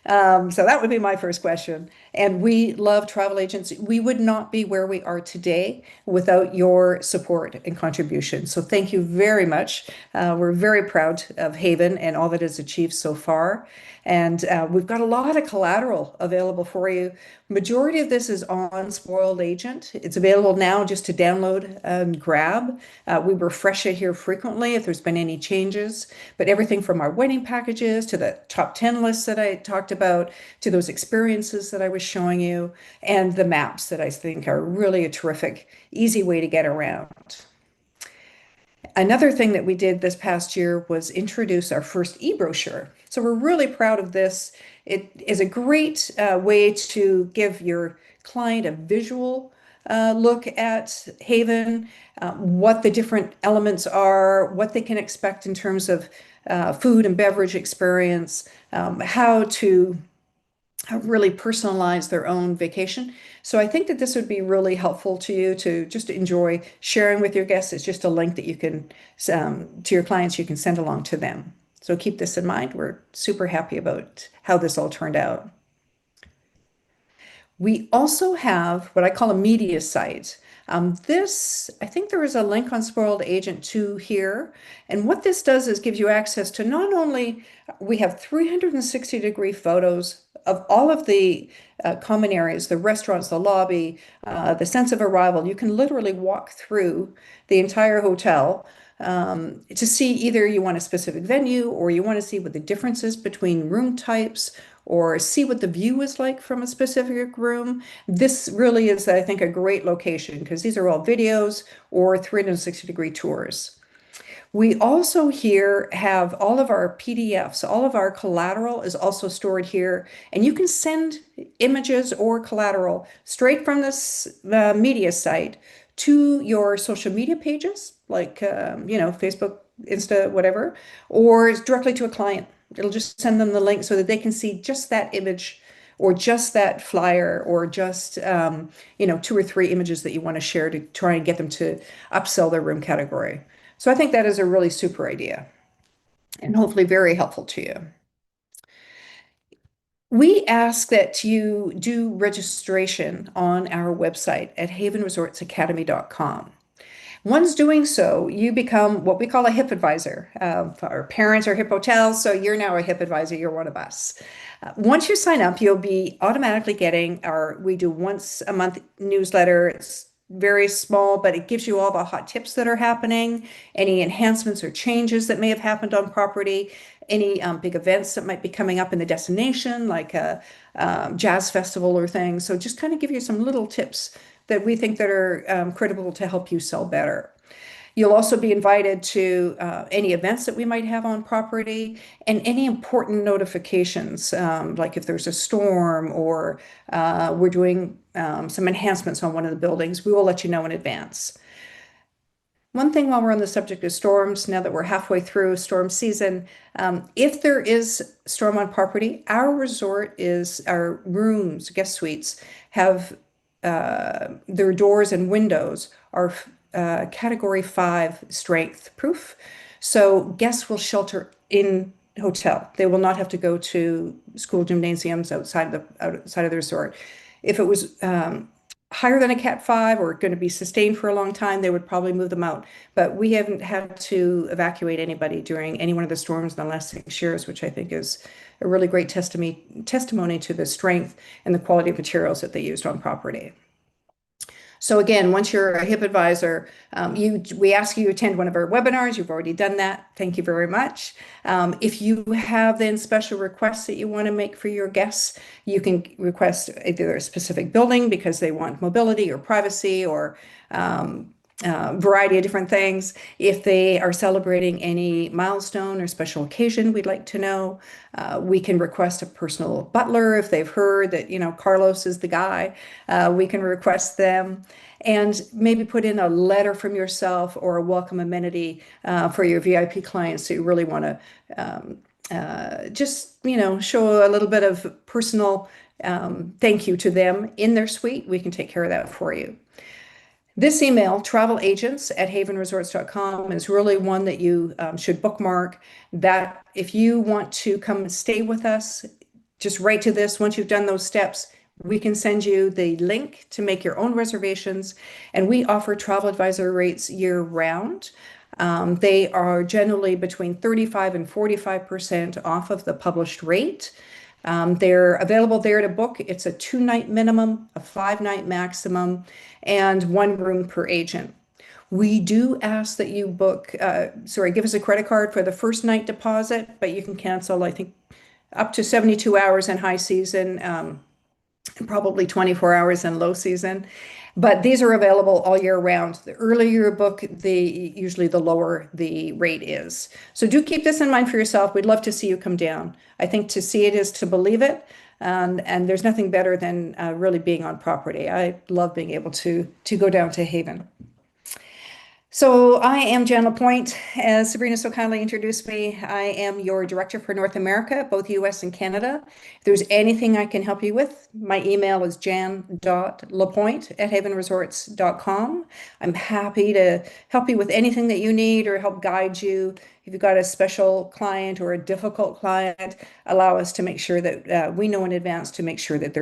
So that would be my first question. And we love travel agents. We would not be where we are today without your support and contribution. So thank you very much. We're very proud of Haven and all that it's achieved so far. And we've got a lot of collateral available for you. Majority of this is on Spoiled Agent. It's available now just to download and grab. We refresh it here frequently if there's been any changes, but everything from our wedding packages to the top 10 lists that I talked about, to those experiences that I was showing you, and the maps that I think are really a terrific, easy way to get around. Another thing that we did this past year was introduce our first e-brochure. So we're really proud of this. It is a great way to give your client a visual look at Haven, what the different elements are, what they can expect in terms of food and beverage experience, how to really personalize their own vacation. So I think that this would be really helpful to you to just enjoy sharing with your guests. It's just a link that you can, to your clients, you can send along to them. So keep this in mind. We're super happy about how this all turned out. We also have what I call a media site. I think there is a link on Spoiled Agent 2 here. And what this does is gives you access to not only, we have 360-degree photos of all of the common areas, the restaurants, the lobby, the sense of arrival. You can literally walk through the entire hotel to see either you want a specific venue or you want to see what the difference is between room types or see what the view is like from a specific room. This really is, I think, a great location because these are all videos or 360-degree tours. We also here have all of our PDFs, all of our collateral is also stored here, and you can send images or collateral straight from this media site to your social media pages, like Facebook, Insta, whatever, or directly to a client. It'll just send them the link so that they can see just that image or just that flyer or just two or three images that you want to share to try and get them to upsell their room category. So I think that is a really super idea and hopefully very helpful to you. We ask that you do registration on our website at havenresortsacademy.com. Once doing so, you become what we call a HIP advisor. Our parents are HIP hotels, so you're now a HIP advisor. You're one of us. Once you sign up, you'll be automatically getting we do once a month newsletter. It's very small, but it gives you all the hot tips that are happening, any enhancements or changes that may have happened on property, any big events that might be coming up in the destination, like a jazz festival or things. So just kind of give you some little tips that we think that are critical to help you sell better. You'll also be invited to any events that we might have on property and any important notifications, like if there's a storm or we're doing some enhancements on one of the buildings, we will let you know in advance. One thing while we're on the subject of storms, now that we're halfway through storm season, if there is storm on property, our rooms, guest suites, have their doors and windows are category 5 strength proof. So guests will shelter in hotel. They will not have to go to school gymnasiums outside of the resort. If it was higher than a Cat 5 or going to be sustained for a long time, they would probably move them out. But we haven't had to evacuate anybody during any one of the storms in the last 6 years, which I think is a really great testimony to the strength and the quality of materials that they used on property. So again, once you're a HIP advisor, we ask you to attend one of our webinars. You've already done that. Thank you very much. If you have then special requests that you want to make for your guests, you can request either a specific building because they want mobility or privacy or variety of different things. If they are celebrating any milestone or special occasion, we'd like to know. We can request a personal butler if they've heard that, Carlos is the guy. We can request them and maybe put in a letter from yourself or a welcome amenity for your VIP clients that you really want to just, show a little bit of personal thank you to them in their suite. We can take care of that for you. This email, travelagents@havenresorts.com, is really one that you should bookmark. That if you want to come stay with us, just write to this. Once you've done those steps, we can send you the link to make your own reservations. And we offer travel advisor rates year round. They are generally between 35 and 45% off of the published rate. They're available there to book. It's a 2-night minimum, a 5-night maximum, and 1 room per agent. We do ask that you give us a credit card for the first night deposit, but you can cancel, I think, up to 72 hours in high season, and probably 24 hours in low season. But these are available all year round. The earlier you book, usually the lower the rate is. So do keep this in mind for yourself. We'd love to see you come down. I think to see it is to believe it. And there's nothing better than really being on property. I love being able to go down to Haven. So I am Jan LaPointe. As Sabrina so kindly introduced me, I am your director for North America, both US and Canada. If there's anything I can help you with, my email is jan.lapointe@havenresorts.com. I'm happy to help you with anything that you need or help guide you. If you've got a special client or a difficult client, allow us to make sure that we know in advance to make sure that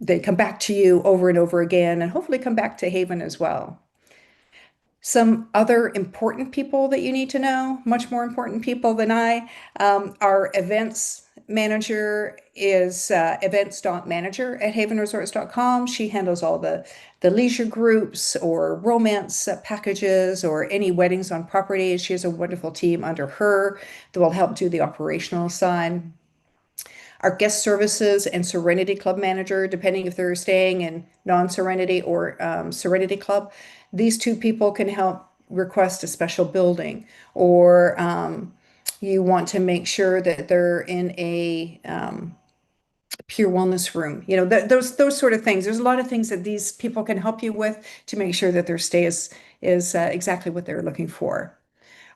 they come back to you over and over again and hopefully come back to Haven as well. Some other important people that you need to know, much more important people than I. Our events manager is events.manager@havenresorts.com. She handles all the leisure groups or romance packages or any weddings on property. She has a wonderful team under her that will help do the operational side. Our guest services and Serenity Club manager, depending if they're staying in non-Serenity or Serenity Club. These two people can help request a special building, or you want to make sure that they're in a pure wellness room. You know, those sort of things. There's a lot of things that these people can help you with to make sure that their stay is exactly what they're looking for.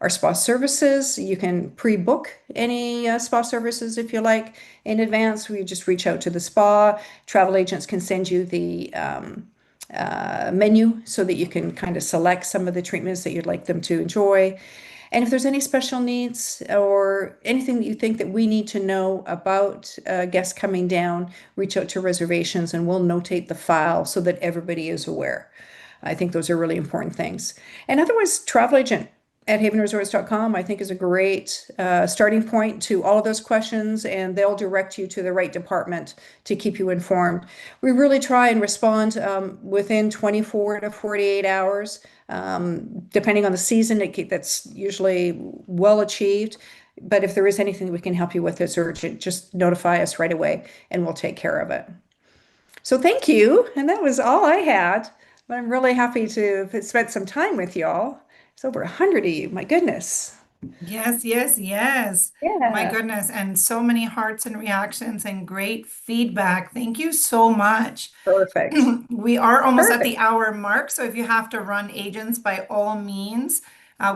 Our spa services, you can pre-book any spa services if you like in advance. We just reach out to the spa. Travel agents can send you the menu so that you can kind of select some of the treatments that you'd like them to enjoy. And if there's any special needs or anything that you think that we need to know about guests coming down, reach out to reservations and we'll notate the file so that everybody is aware. I think those are really important things. And otherwise, travel agent at havenresorts.com, I think, is a great starting point to all of those questions, and they'll direct you to the right department to keep you informed. We really try and respond within 24 to 48 hours. Depending on the season, that's usually well achieved. But if there is anything that we can help you with that's urgent, just notify us right away and we'll take care of it. So thank you. And that was all I had. But I'm really happy to have spent some time with y'all. It's over 100 of you. My goodness. Yes, yes, yes. My Yeah. goodness. And so many hearts and reactions and great feedback. Thank you so much. Perfect. We are almost at the Perfect. hour mark, so if you have to run agents, by all means,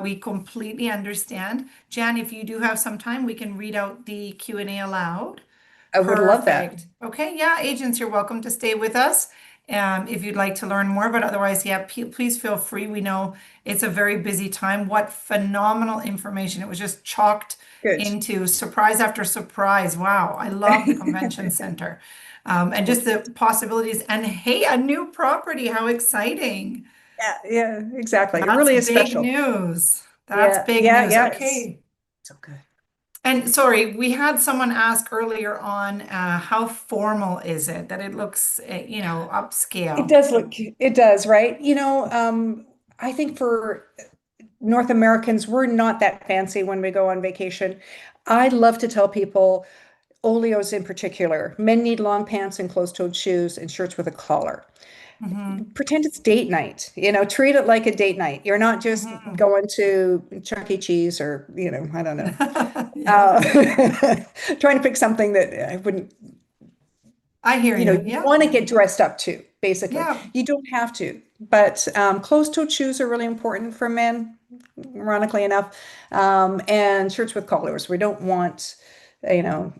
we completely understand. Jan, if you do have some time, we can read out the Q&A aloud. I would love that. Perfect. Okay, yeah, agents, you're welcome to stay with us if you'd like to learn more, but otherwise, yeah, please feel free. We know it's a very busy time. What phenomenal information. It was just chalked Good. into surprise after surprise. Wow, I love the convention center. And just the possibilities. And hey, a new property. How exciting. Yeah, yeah, exactly. It That's really is big special. news. That's Yeah, big yeah, news. yeah. It's Okay. so good. And sorry, we had someone ask earlier on how formal is it? That it looks, It upscale. does look, it does, right? I think for North Americans, we're not that fancy when we go on vacation. I love to tell people, oleos in particular, men need long pants and closed-toed shoes and shirts with a collar. Hmm. Pretend it's date night, treat it like a date night. You're not just Hmm. going to Chuck E. Cheese or, I don't know, Yeah, uh, trying to pick something that I wouldn't, I hear you. you Yeah, want to get dressed up too, basically. yeah, You don't have to, but closed-toed shoes are really important for men, ironically enough, and shirts with collars. We don't want, you know,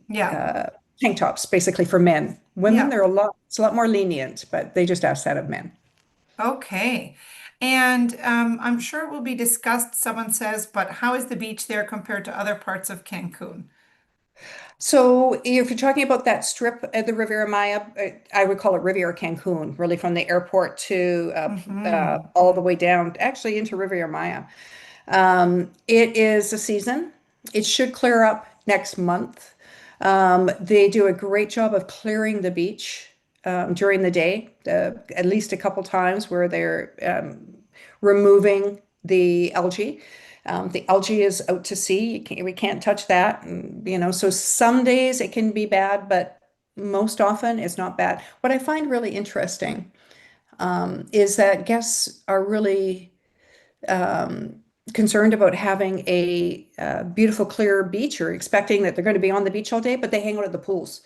yeah, uh, tank tops, basically for men. Women, yeah. it's a lot more lenient, but they just ask that of men. Okay. And I'm sure it will be discussed, someone says, but how is the beach there compared to other parts of Cancun? So if you're talking about that strip at the Riviera Maya, I would call it Riviera Cancun, really from the airport to Hmm. all the way down, actually into Riviera Maya. It is a season. It should clear up next month. They do a great job of clearing the beach during the day, at least a couple times where they're removing the algae. The algae is out to sea. We can't touch that. And, so some days it can be bad, but most often it's not bad. What I find really interesting is that guests are really concerned about having a beautiful, clear beach or expecting that they're going to be on the beach all day, but they hang out at the pools.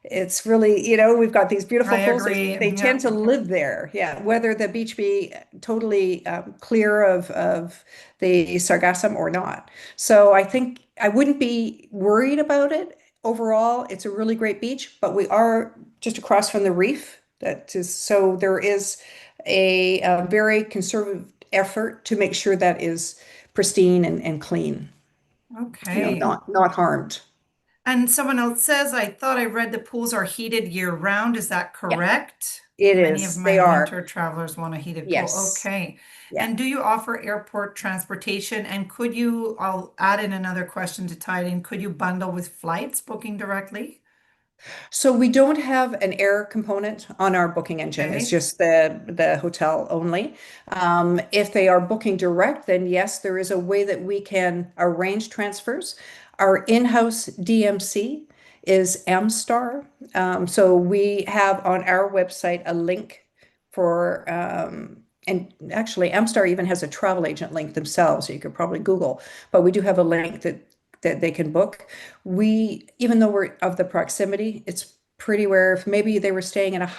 It's really, we've got these beautiful I pools. agree. They Yeah. tend to live there. Yeah, whether the beach be totally clear of the sargassum or not. So I think I wouldn't be worried about it. Overall, it's a really great beach, but we are just across from the reef. So there is a very conservative effort to make sure that is pristine and clean, Okay. not harmed. And someone else says, I thought I read the pools are heated year round. Is that Yeah, correct? it Many of is. my They are. winter travelers want a heated pool. Yes. Okay. Yeah. And do you offer airport transportation? And could you, I'll add in another question to tie it in, could you bundle with flights booking directly? So we don't have an air component on our booking engine. It's Okay. just the hotel only. If they are booking direct, then yes, there is a way that we can arrange transfers. Our in-house DMC is Amstar. So we have on our website a link for and actually Amstar even has a travel agent link themselves, so you could probably Google, but we do have a link that they can book. We, even though we're of the proximity, it's pretty rare. If maybe they were staying in a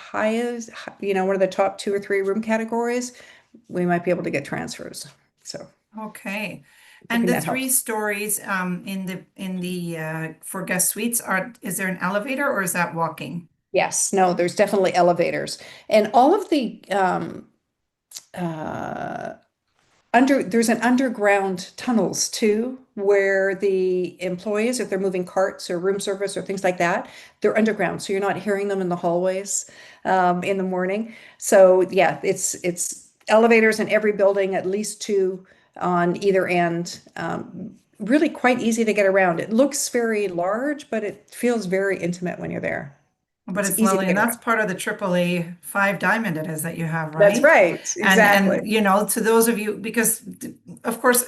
one of the top two or three room categories, we might be able to get transfers. So Okay. And hoping the that three helps. stories in the for guest suites are is there an elevator or is that walking? Yes, no, there's definitely elevators. And all of the uh, there's an underground tunnels too, where the employees, if they're moving carts or room service or things like that, they're underground, so you're not hearing them in the hallways in the morning. So yeah, it's elevators in every building, at least two on either end. Really quite easy to get around. It looks very large, but it feels very intimate when you're there. But It's it's easy to lovely, and get that's around. part of the AAA five diamond it is that you have, That's right? right, exactly. And to those of you, because of course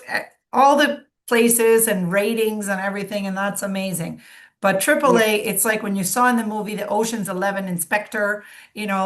all the places and ratings and everything, and that's amazing. But Yeah, AAA, it's like when you saw in the movie the Ocean's 11 inspector,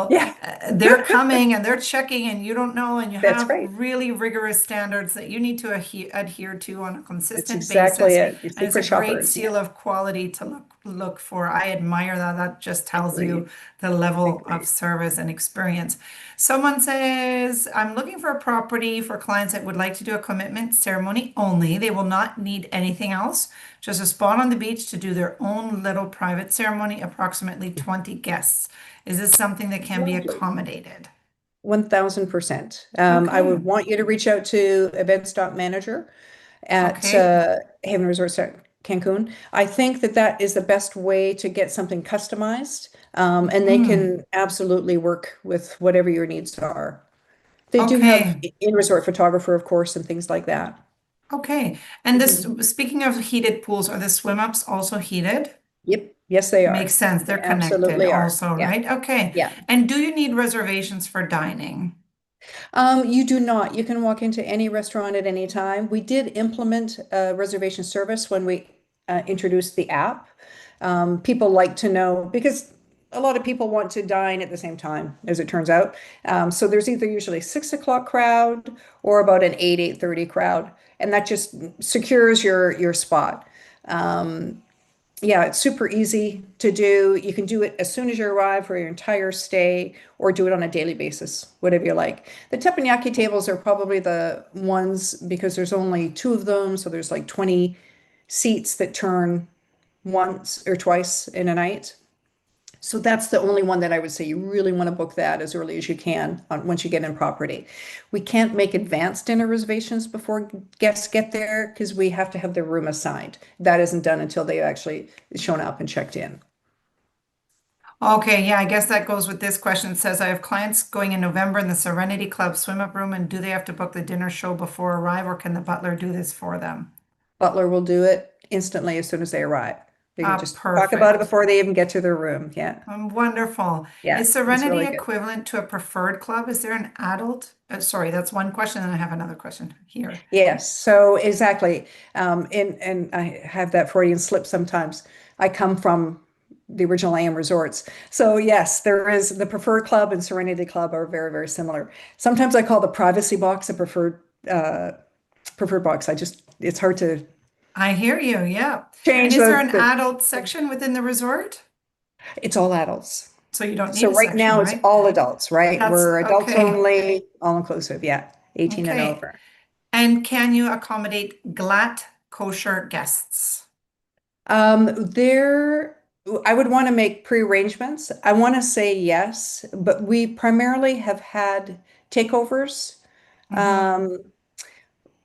yeah, they're coming and they're checking, and you don't know, and you that's have right. really rigorous standards that you need to adhere to on a That's consistent exactly basis. it. You're And it's a secret great shoppers. Yeah, seal of quality to look for. I admire that. That just tells you agreed. the level of Agreed. service and experience. Someone says, I'm looking for a property for clients that would like to do a commitment ceremony only. They will not need anything else, just a spot on the beach to do their own little private ceremony, approximately 20 guests. Is this something that can be Lovely. accommodated? 1000%. I Okay. would want you to reach out to events manager at Okay. Haven Resort Cancun. I think that that is the best way to get something customized, and they Hmm. can absolutely work with whatever your needs are. They do have Okay. in-resort photographer, of course, and things like that. Okay. And this, Mhm. speaking of heated pools, are the swim ups also heated? Yep. Yes, they Makes are. sense. They They're connected absolutely are. also, Yeah. right? Okay. Yeah. And do you need reservations for dining? You do not. You can walk into any restaurant at any time. We did implement a reservation service when we introduced the app. People like to know because a lot of people want to dine at the same time, as it turns out. So there's either usually 6 o'clock crowd or about an 8:30 crowd, and that just secures your spot. Um, yeah, it's super easy to do. You can do it as soon as you arrive for your entire stay, or do it on a daily basis, whatever you like. The teppanyaki tables are probably the ones because there's only two of them, so there's like 20 seats that turn once or twice in a night. So that's the only one that I would say you really want to book that as early as you can once you get in property. We can't make advanced dinner reservations before guests get there because we have to have their room assigned. That isn't done until they've actually shown up and checked in. Okay, yeah, I guess that goes with this question. It says, I have clients going in November in the Serenity Club swim up room, and do they have to book the dinner show before arrive, or can the butler do this for them? Butler will do it instantly as soon as they arrive. They can just talk about it Perfect. before they even get to their room. Yeah. Wonderful. Yeah. Is It's Serenity really good. equivalent to a preferred club? Is there an adult? Sorry, that's one question, and I have another question here. Yes, so exactly. And I have that Freudian slip sometimes. I come from the original AM resorts. So yes, there is the preferred club and Serenity Club are very, very similar. Sometimes I call the privacy box a preferred box. It's hard to I hear you, yeah. And change is there an the adult section within the resort? it's all adults. So you don't need So a right section, now it's right? all adults, right? That's We're adults okay. only, all inclusive, yeah, 18 and Okay. over. And can you accommodate glatt kosher guests? There, I would want to make pre-arrangements. I want to say yes, but we primarily have had takeovers Hmm. um,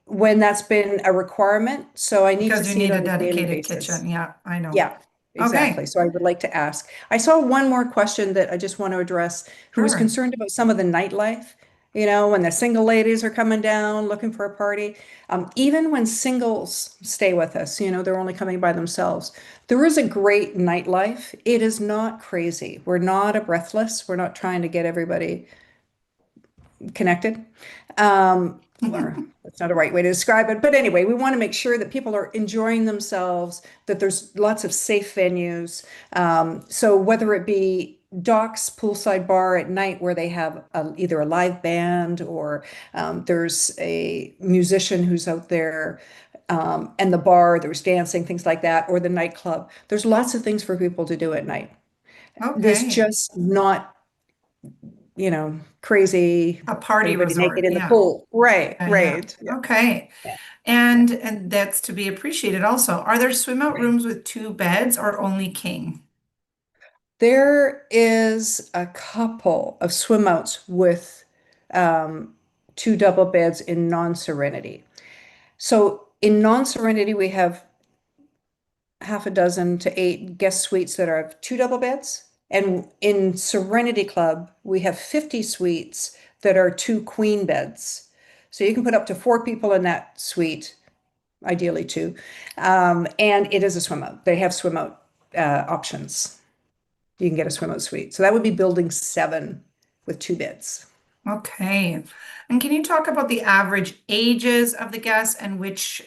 when that's been a requirement. So I need to Because you see it need a on a daily dedicated basis. kitchen. Yeah, I know. Yeah, exactly. Okay, So I would like to ask. I saw one more question that I just want to address, who was sure. concerned about some of the nightlife, when the single ladies are coming down looking for a party. Even when singles stay with us, they're only coming by themselves. There is a great nightlife. It is not crazy. We're not a breathless. We're not trying to get everybody connected. Or that's not a right way to describe it. But anyway, we want to make sure that people are enjoying themselves, that there's lots of safe venues. So whether it be Docks poolside bar at night where they have either a live band or there's a musician who's out there, and the bar, there's dancing, things like that, or the nightclub. There's lots of things for people to do at night. This Okay. just not, crazy, A party everybody naked resort. in the Yeah. pool. Right, Yeah, yeah. right. Yeah, Okay. yeah, yeah. And that's to be appreciated also. Are there swim out rooms with two beds or only king? There is a couple of swim outs with um, two double beds in non-Serenity. So in non-Serenity, we have half a dozen to eight guest suites that are two double beds. And in Serenity Club, we have 50 suites that are two queen beds. So you can put up to four people in that suite, ideally two. And it is a swim out. They have swim out options. You can get a swim out suite. So that would be building seven with two beds. Okay. And can you talk about the average ages of the guests and which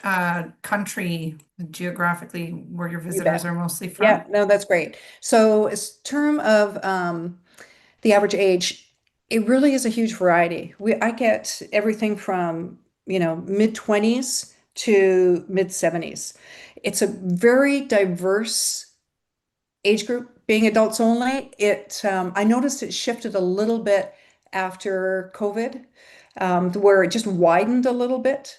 country geographically where your You visitors bet. are mostly Yeah, from? no, that's great. So, as term of the average age, it really is a huge variety. I get everything from, mid 20s to mid 70s. It's a very diverse age group being adults only. I noticed it shifted a little bit after COVID, where it just widened a little bit.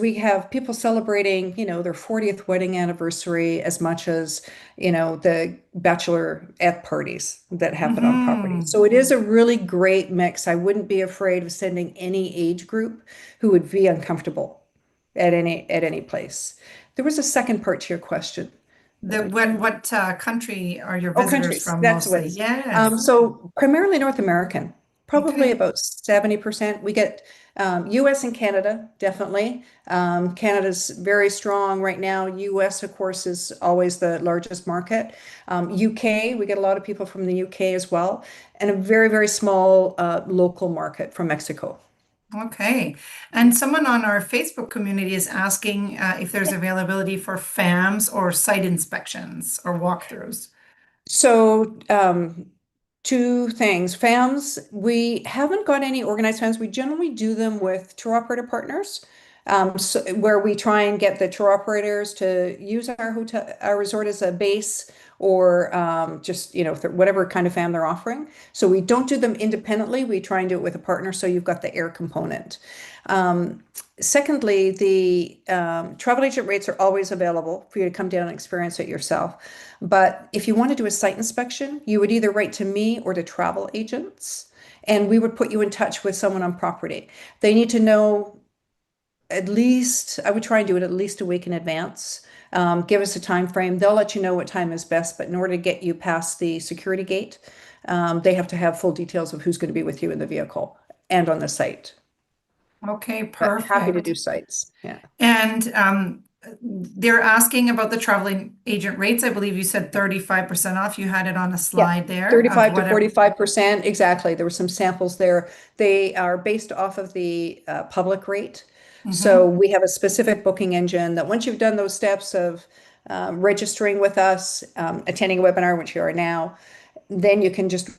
We have people celebrating, their 40th wedding anniversary as much as, the bachelorette parties that happen on property. Hmm. So it is a really great mix. I wouldn't be afraid of sending any age group who would be uncomfortable at any place. There was a second part to your question that The I what country are your Oh, visitors countries. from That's what it mostly? is. Yes. So primarily North American, probably Okay. about 70%. We get US and Canada, definitely. Canada's very strong right now. US, of course, is always the largest market. UK, we get a lot of people from the UK as well, and a very, very small local market from Mexico. Okay. And someone on our Facebook community is asking if there's availability for FAMs or site inspections or walkthroughs. So, two things. FAMs, we haven't got any organized FAMs. We generally do them with tour operator partners, where we try and get the tour operators to use our hotel, our resort as a base, or just, whatever kind of FAM they're offering. So we don't do them independently. We try and do it with a partner. So you've got the air component. Um, Secondly, the travel agent rates are always available for you to come down and experience it yourself. But if you want to do a site inspection, you would either write to me or to travel agents, and we would put you in touch with someone on property. They need to know at least, I would try and do it at least a week in advance. Give us a time frame. They'll let you know what time is best, but in order to get you past the security gate, they have to have full details of who's going to be with you in the vehicle and on the site. Okay, But happy to do perfect. sites. Yeah. And they're asking about the traveling agent rates. I believe you said 35% off. You had it on a Yeah, slide there of 35 to whatever. 45%. Exactly. There were some samples there. They are based off of the public rate. So Hmm. we have a specific booking engine that once you've done those steps of registering with us, attending a webinar, which you are now, then you can just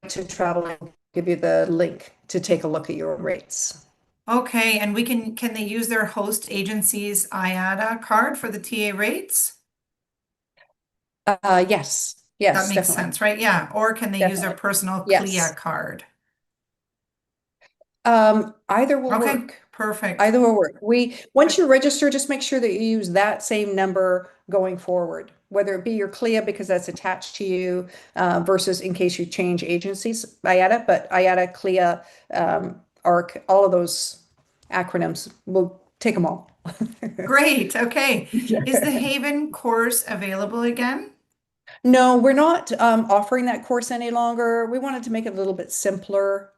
to travel and give you the link to take a look at your rates. Okay, and can they use their host agency's IATA card for the TA rates? Yes, That yes, makes definitely, sense, right? Yeah. Or can they use their definitely. personal CLIA Yes. card? Either will Okay, work. perfect. Either will work. Once you register, just make sure that you use that same number going forward, whether it be your CLIA because that's attached to you, versus in case you change agencies, IATA, but IATA, CLIA, ARC, all of those acronyms, we'll take them all. Great. Okay. Is the Yeah. Haven course available again? No, we're not offering that course any longer. We wanted to make it a little bit simpler.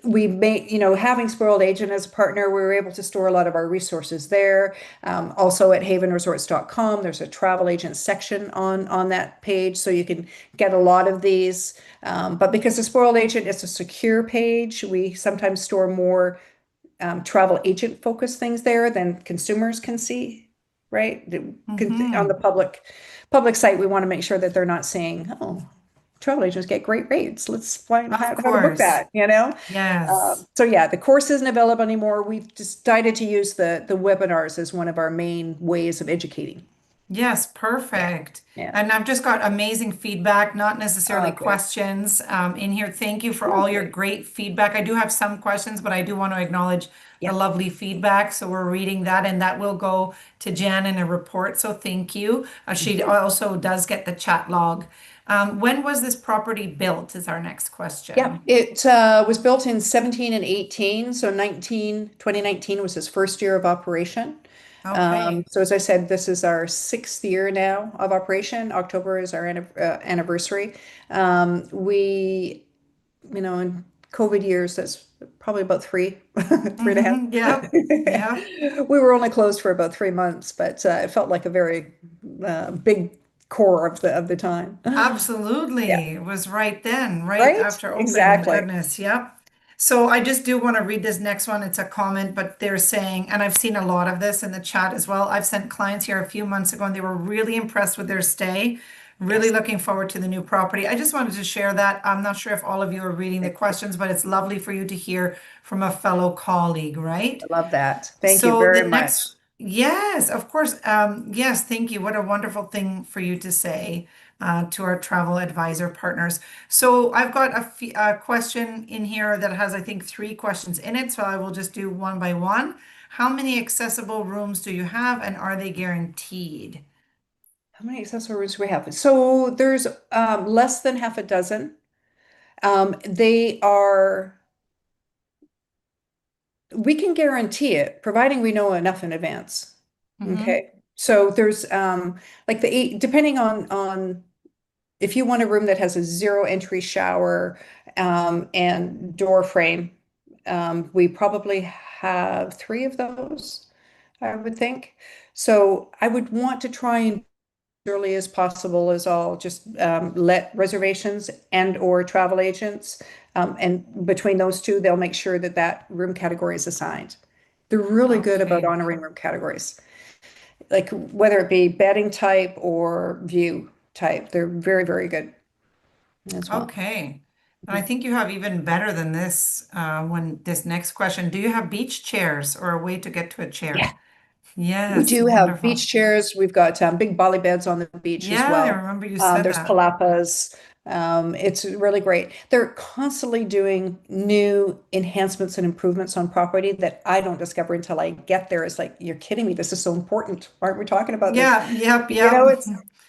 We made, having Spoiled Agent as a partner, we were able to store a lot of our resources there. Also at havenresorts.com, there's a travel agent section on that page, so you can get a lot of these. But because the Spoiled Agent is a secure page, we sometimes store more travel agent focused things there than consumers can see, right? On the Hmm. public site, we want to make sure that they're not seeing, oh, travel agents get great rates. Let's find Of how to book course. that, you know? Yes. So yeah, the course isn't available anymore. We've decided to use the webinars as one of our main ways of educating. Yes, Yeah. perfect. Yeah. And I've just got amazing feedback, not necessarily Oh, good. questions in here. Thank you for all your Lovely. great feedback. I do have some questions, but I do want to acknowledge the Yeah. lovely feedback. So we're reading that, and that will go to Jan in a report. So thank you. She Mhm. also does get the chat log. When was this property built, is our next Yeah, question. it was built in 17 and 18. So 2019 was his first year of operation. Okay. So as I said, this is our sixth year now of operation. October is our anniversary. We, in COVID years, that's probably about three, three and a half. Mm-hmm. Yep. Yep. We were only closed for about 3 months, but it felt like a very big core of the time. Yeah, Absolutely. It was right then, right right? after opening. Exactly. Goodness. Yep. So I just do want to read this next one. It's a comment, but they're saying, and I've seen a lot of this in the chat as well. I've sent clients here a few months ago and they were really impressed with their stay, really Yes. looking forward to the new property. I just wanted to share that. I'm not sure if all of you are reading the Thank you. questions, but it's lovely for you to hear from a fellow colleague, right? I love that. Thank you So the very next, much. yes, of course. Yes, thank you. What a wonderful thing for you to say to our travel advisor partners. So I've got a question in here that has, I think, three questions in it. So I will just do one by one. How many accessible rooms do you have, and are they guaranteed? How many accessories do we have? So there's less than half a dozen. They are, we can guarantee it, providing we know enough in advance. Hmm. Okay. So there's like the eight, depending on if you want a room that has a zero entry shower and door frame, we probably have three of those, I would think. So I would want to try and early as possible is all just let reservations and or travel agents and between those two they'll make sure that that room category is assigned. They're really good about Okay. honoring room categories, like whether it be bedding type or view type. They're very, very good as well. Okay. And I think you have even better than this when this next question. Do you have beach chairs or a way to get to a Yeah, chair? we Yes, do have wonderful. beach chairs. We've got big bolly beds on the beach as Yeah, I well. remember you said There's that. palapas. It's really great. They're constantly doing new enhancements and improvements on property that I don't discover until I get there. It's like, you're kidding me. This is so important. Why aren't we talking about this? Yeah, yep, You yep. know,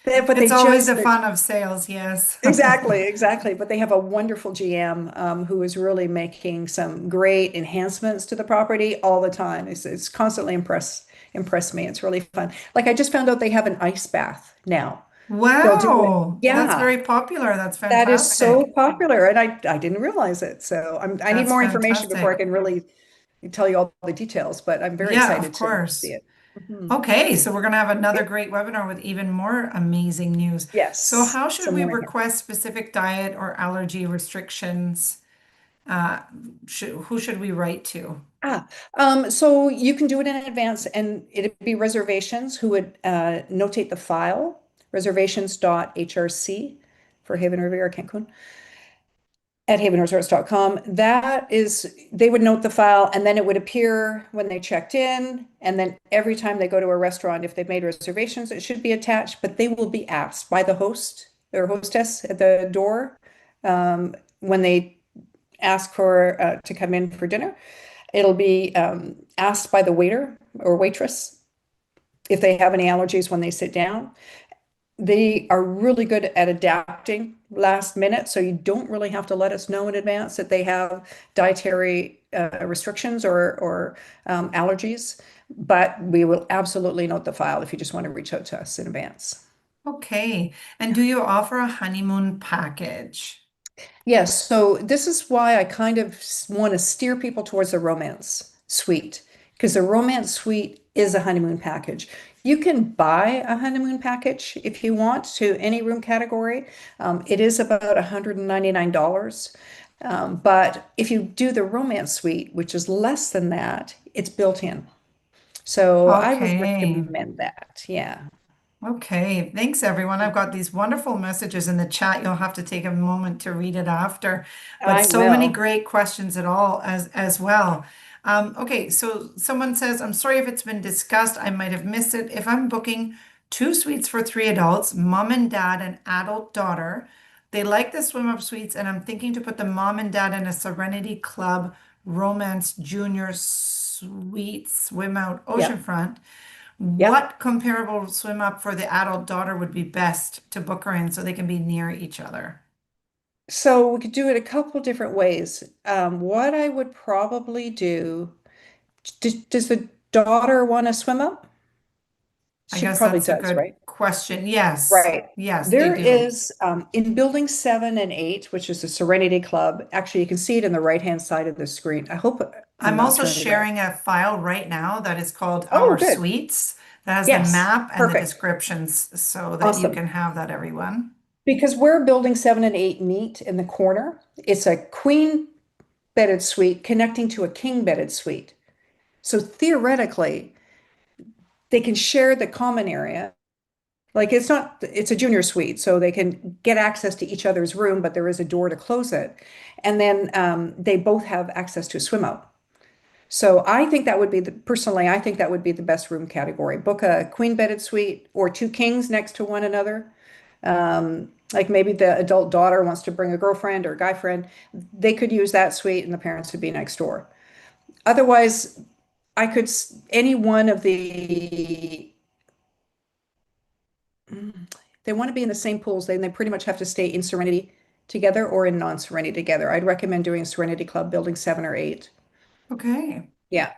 but It's they always the just, fun of sales, yes. exactly, exactly. But they have a wonderful GM who is really making some great enhancements to the property all the time. It's constantly impressed me. It's really fun. Like I just found out they have an ice bath now. They'll do it. Wow, that's Yeah, very popular. That's that is so fantastic. popular, and I didn't realize it. So I need That's more information before I fantastic. can really tell you all the details. But I'm very Yeah, of excited to see course. it. Mhm. Okay, so we're going to have another great webinar with even more amazing news. So Yes, how should some we more in here. request specific diet or allergy restrictions? Uh, who should we write to? So you can do it in advance, and it'd be reservations who would notate the file, reservations.hrc for Haven Riviera Cancun at havenresorts.com. That is, they would note the file, and then it would appear when they checked in, and then every time they go to a restaurant, if they've made reservations, it should be attached, but they will be asked by the host or hostess at the door when they ask for to come in for dinner. It'll be asked by the waiter or waitress if they have any allergies when they sit down. They are really good at adapting last minute, so you don't really have to let us know in advance that they have dietary restrictions or allergies. But we will absolutely note the file if you just want to reach out to us in advance. Okay, and do you offer a honeymoon package? Yes, so this is why I kind of want to steer people towards the romance suite, because the romance suite is a honeymoon package. You can buy a honeymoon package if you want to any room category. It is about $199. But if you do the romance suite, which is less than that, it's built in. So I would Okay. recommend that. Yeah. Okay, thanks everyone. I've got these wonderful messages in the chat. You'll have to take a moment to read it after, but I so many will. great questions at all as well. Okay, so someone says, I'm sorry if it's been discussed. I might have missed it. If I'm booking two suites for three adults, mom and dad, and adult daughter, they like the swim up suites, and I'm thinking to put the mom and dad in a Serenity Club Romance Junior Suite swim out Yep. oceanfront. Yep. What comparable swim up for the adult daughter would be best to book her in so they can be near each other? So we could do it a couple different ways. What I would probably do, does the daughter want to swim up? I She guess probably that's a does, good right? question. Yes, Right. yes, they There do. is in building 7 and 8, which is the Serenity Club. Actually, you can see it in the right-hand side of the screen. I hope I'm I'm not also turning red. sharing a file right now that is called Oh, Our good. Suites that has the Yes. map and the Perfect. descriptions so that you Awesome. can have that, everyone. Because where building 7 and 8 meet in the corner, it's a queen bedded suite connecting to a king bedded suite. So theoretically, they can share the common area. Like it's not, it's a junior suite, so they can get access to each other's room, but there is a door to close it. And then they both have access to a swim out. So I think that would be personally, I think that would be the best room category. Book a queen bedded suite or two kings next to one another. Like maybe the adult daughter wants to bring a girlfriend or a guy friend. They could use that suite and the parents would be next door. Otherwise, I could, any one of the, they want to be in the same pools, then they pretty much have to stay in Serenity together or in non-Serenity together. I'd recommend doing a Serenity Club building 7 or 8. Okay. Yeah.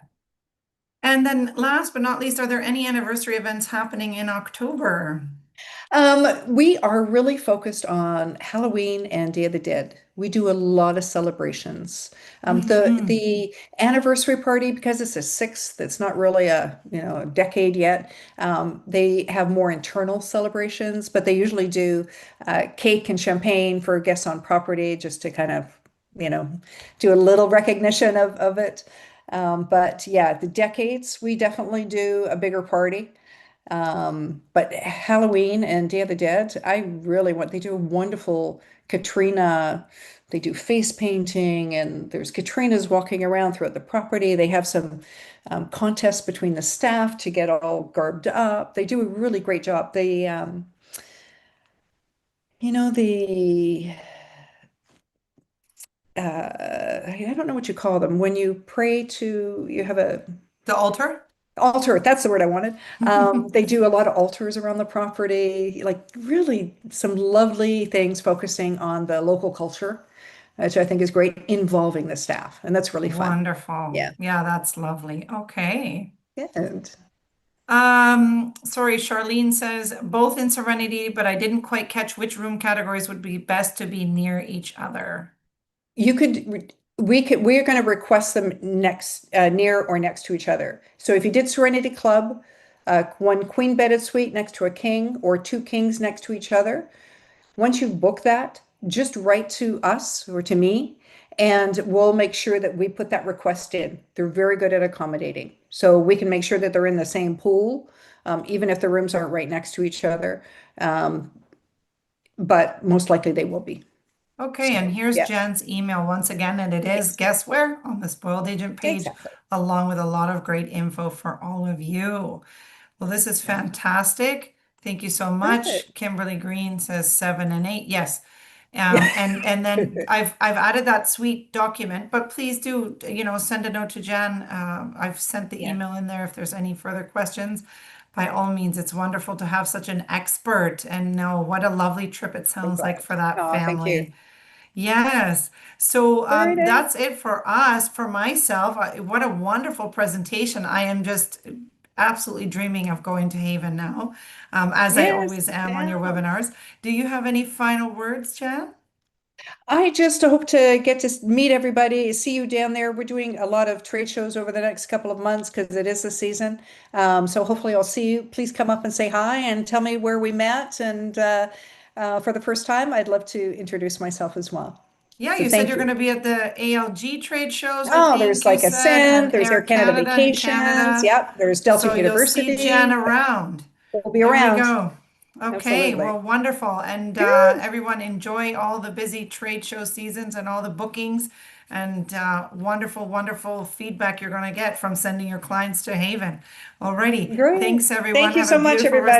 And then last but not least, are there any anniversary events happening in October? We are really focused on Halloween and Day of the Dead. We do a lot of celebrations. The Hmm. the anniversary party, because it's a sixth, it's not really a decade yet. They have more internal celebrations, but they usually do cake and champagne for guests on property, just to kind of, you know, do a little recognition of it. But yeah, the decades, we definitely do a bigger party. But Halloween and Day of the Dead, I really want, they do a wonderful Katrina, they do face painting, and there's Katrinas walking around throughout the property. They have some contests between the staff to get all garbed up. They do a really great job. The I don't know what you call them. When you pray to, you have a The altar? altar, that's the word I wanted. They do a lot of altars around the property, like really some lovely things focusing on the local culture, which I think is great, involving the staff. And that's really fun. Wonderful. Yeah. Yeah, that's lovely. Okay. And Sorry, Charlene says both in Serenity, but I didn't quite catch which room categories would be best to be near each other. we're going to request them next, near or next to each other. So if you did Serenity Club, one queen bedded suite next to a king or two kings next to each other, once you book that, just write to us or to me, and we'll make sure that we put that request in. They're very good at accommodating. So we can make sure that they're in the same pool, even if the rooms aren't right next to each other. Um, but most likely they will be. Okay, and So, here's yeah, Jen's email once again, and it is, yes, guess where? On the Spoiled Agent page, exactly. along with a lot of great info for all of you. Well, this is fantastic. Thank you so much. Perfect. Kimberly Green says 7 and 8. Yes. Yeah. And then I've added that sweet document, but please do, send a note to Jan. I've sent the Yeah. email in there if there's any further questions. By all means, it's wonderful to have such an expert and know what a lovely trip it So sounds like glad. for that Oh, thank you. family. Yes. So Very nice. that's it for us. For myself, what a wonderful presentation. I am just absolutely dreaming of going to Haven now, as I Yes. always am on Yeah. your webinars. Do you have any final words, Jan? I just hope to get to meet everybody, see you down there. We're doing a lot of trade shows over the next couple of months because it is the season. So hopefully I'll see you. Please come up and say hi and tell me where we met. And for the first time, I'd love to introduce myself as well. Yeah, So you said thank you're you. going to be at the ALG trade shows, I Oh, think there's you like said, Ascend, and there's Air Air Canada Canada in Vacations. Canada. Yep, there's Delta So you'll see Jen University. around. We'll be There we around. go. Okay, Absolutely. well, wonderful. And Good. everyone enjoy all the busy trade show seasons and all the bookings and wonderful, wonderful feedback you're going to get from sending your clients to Haven. Alrighty. Great. Thanks, everyone. Thank you Have a so much, beautiful everybody. rest.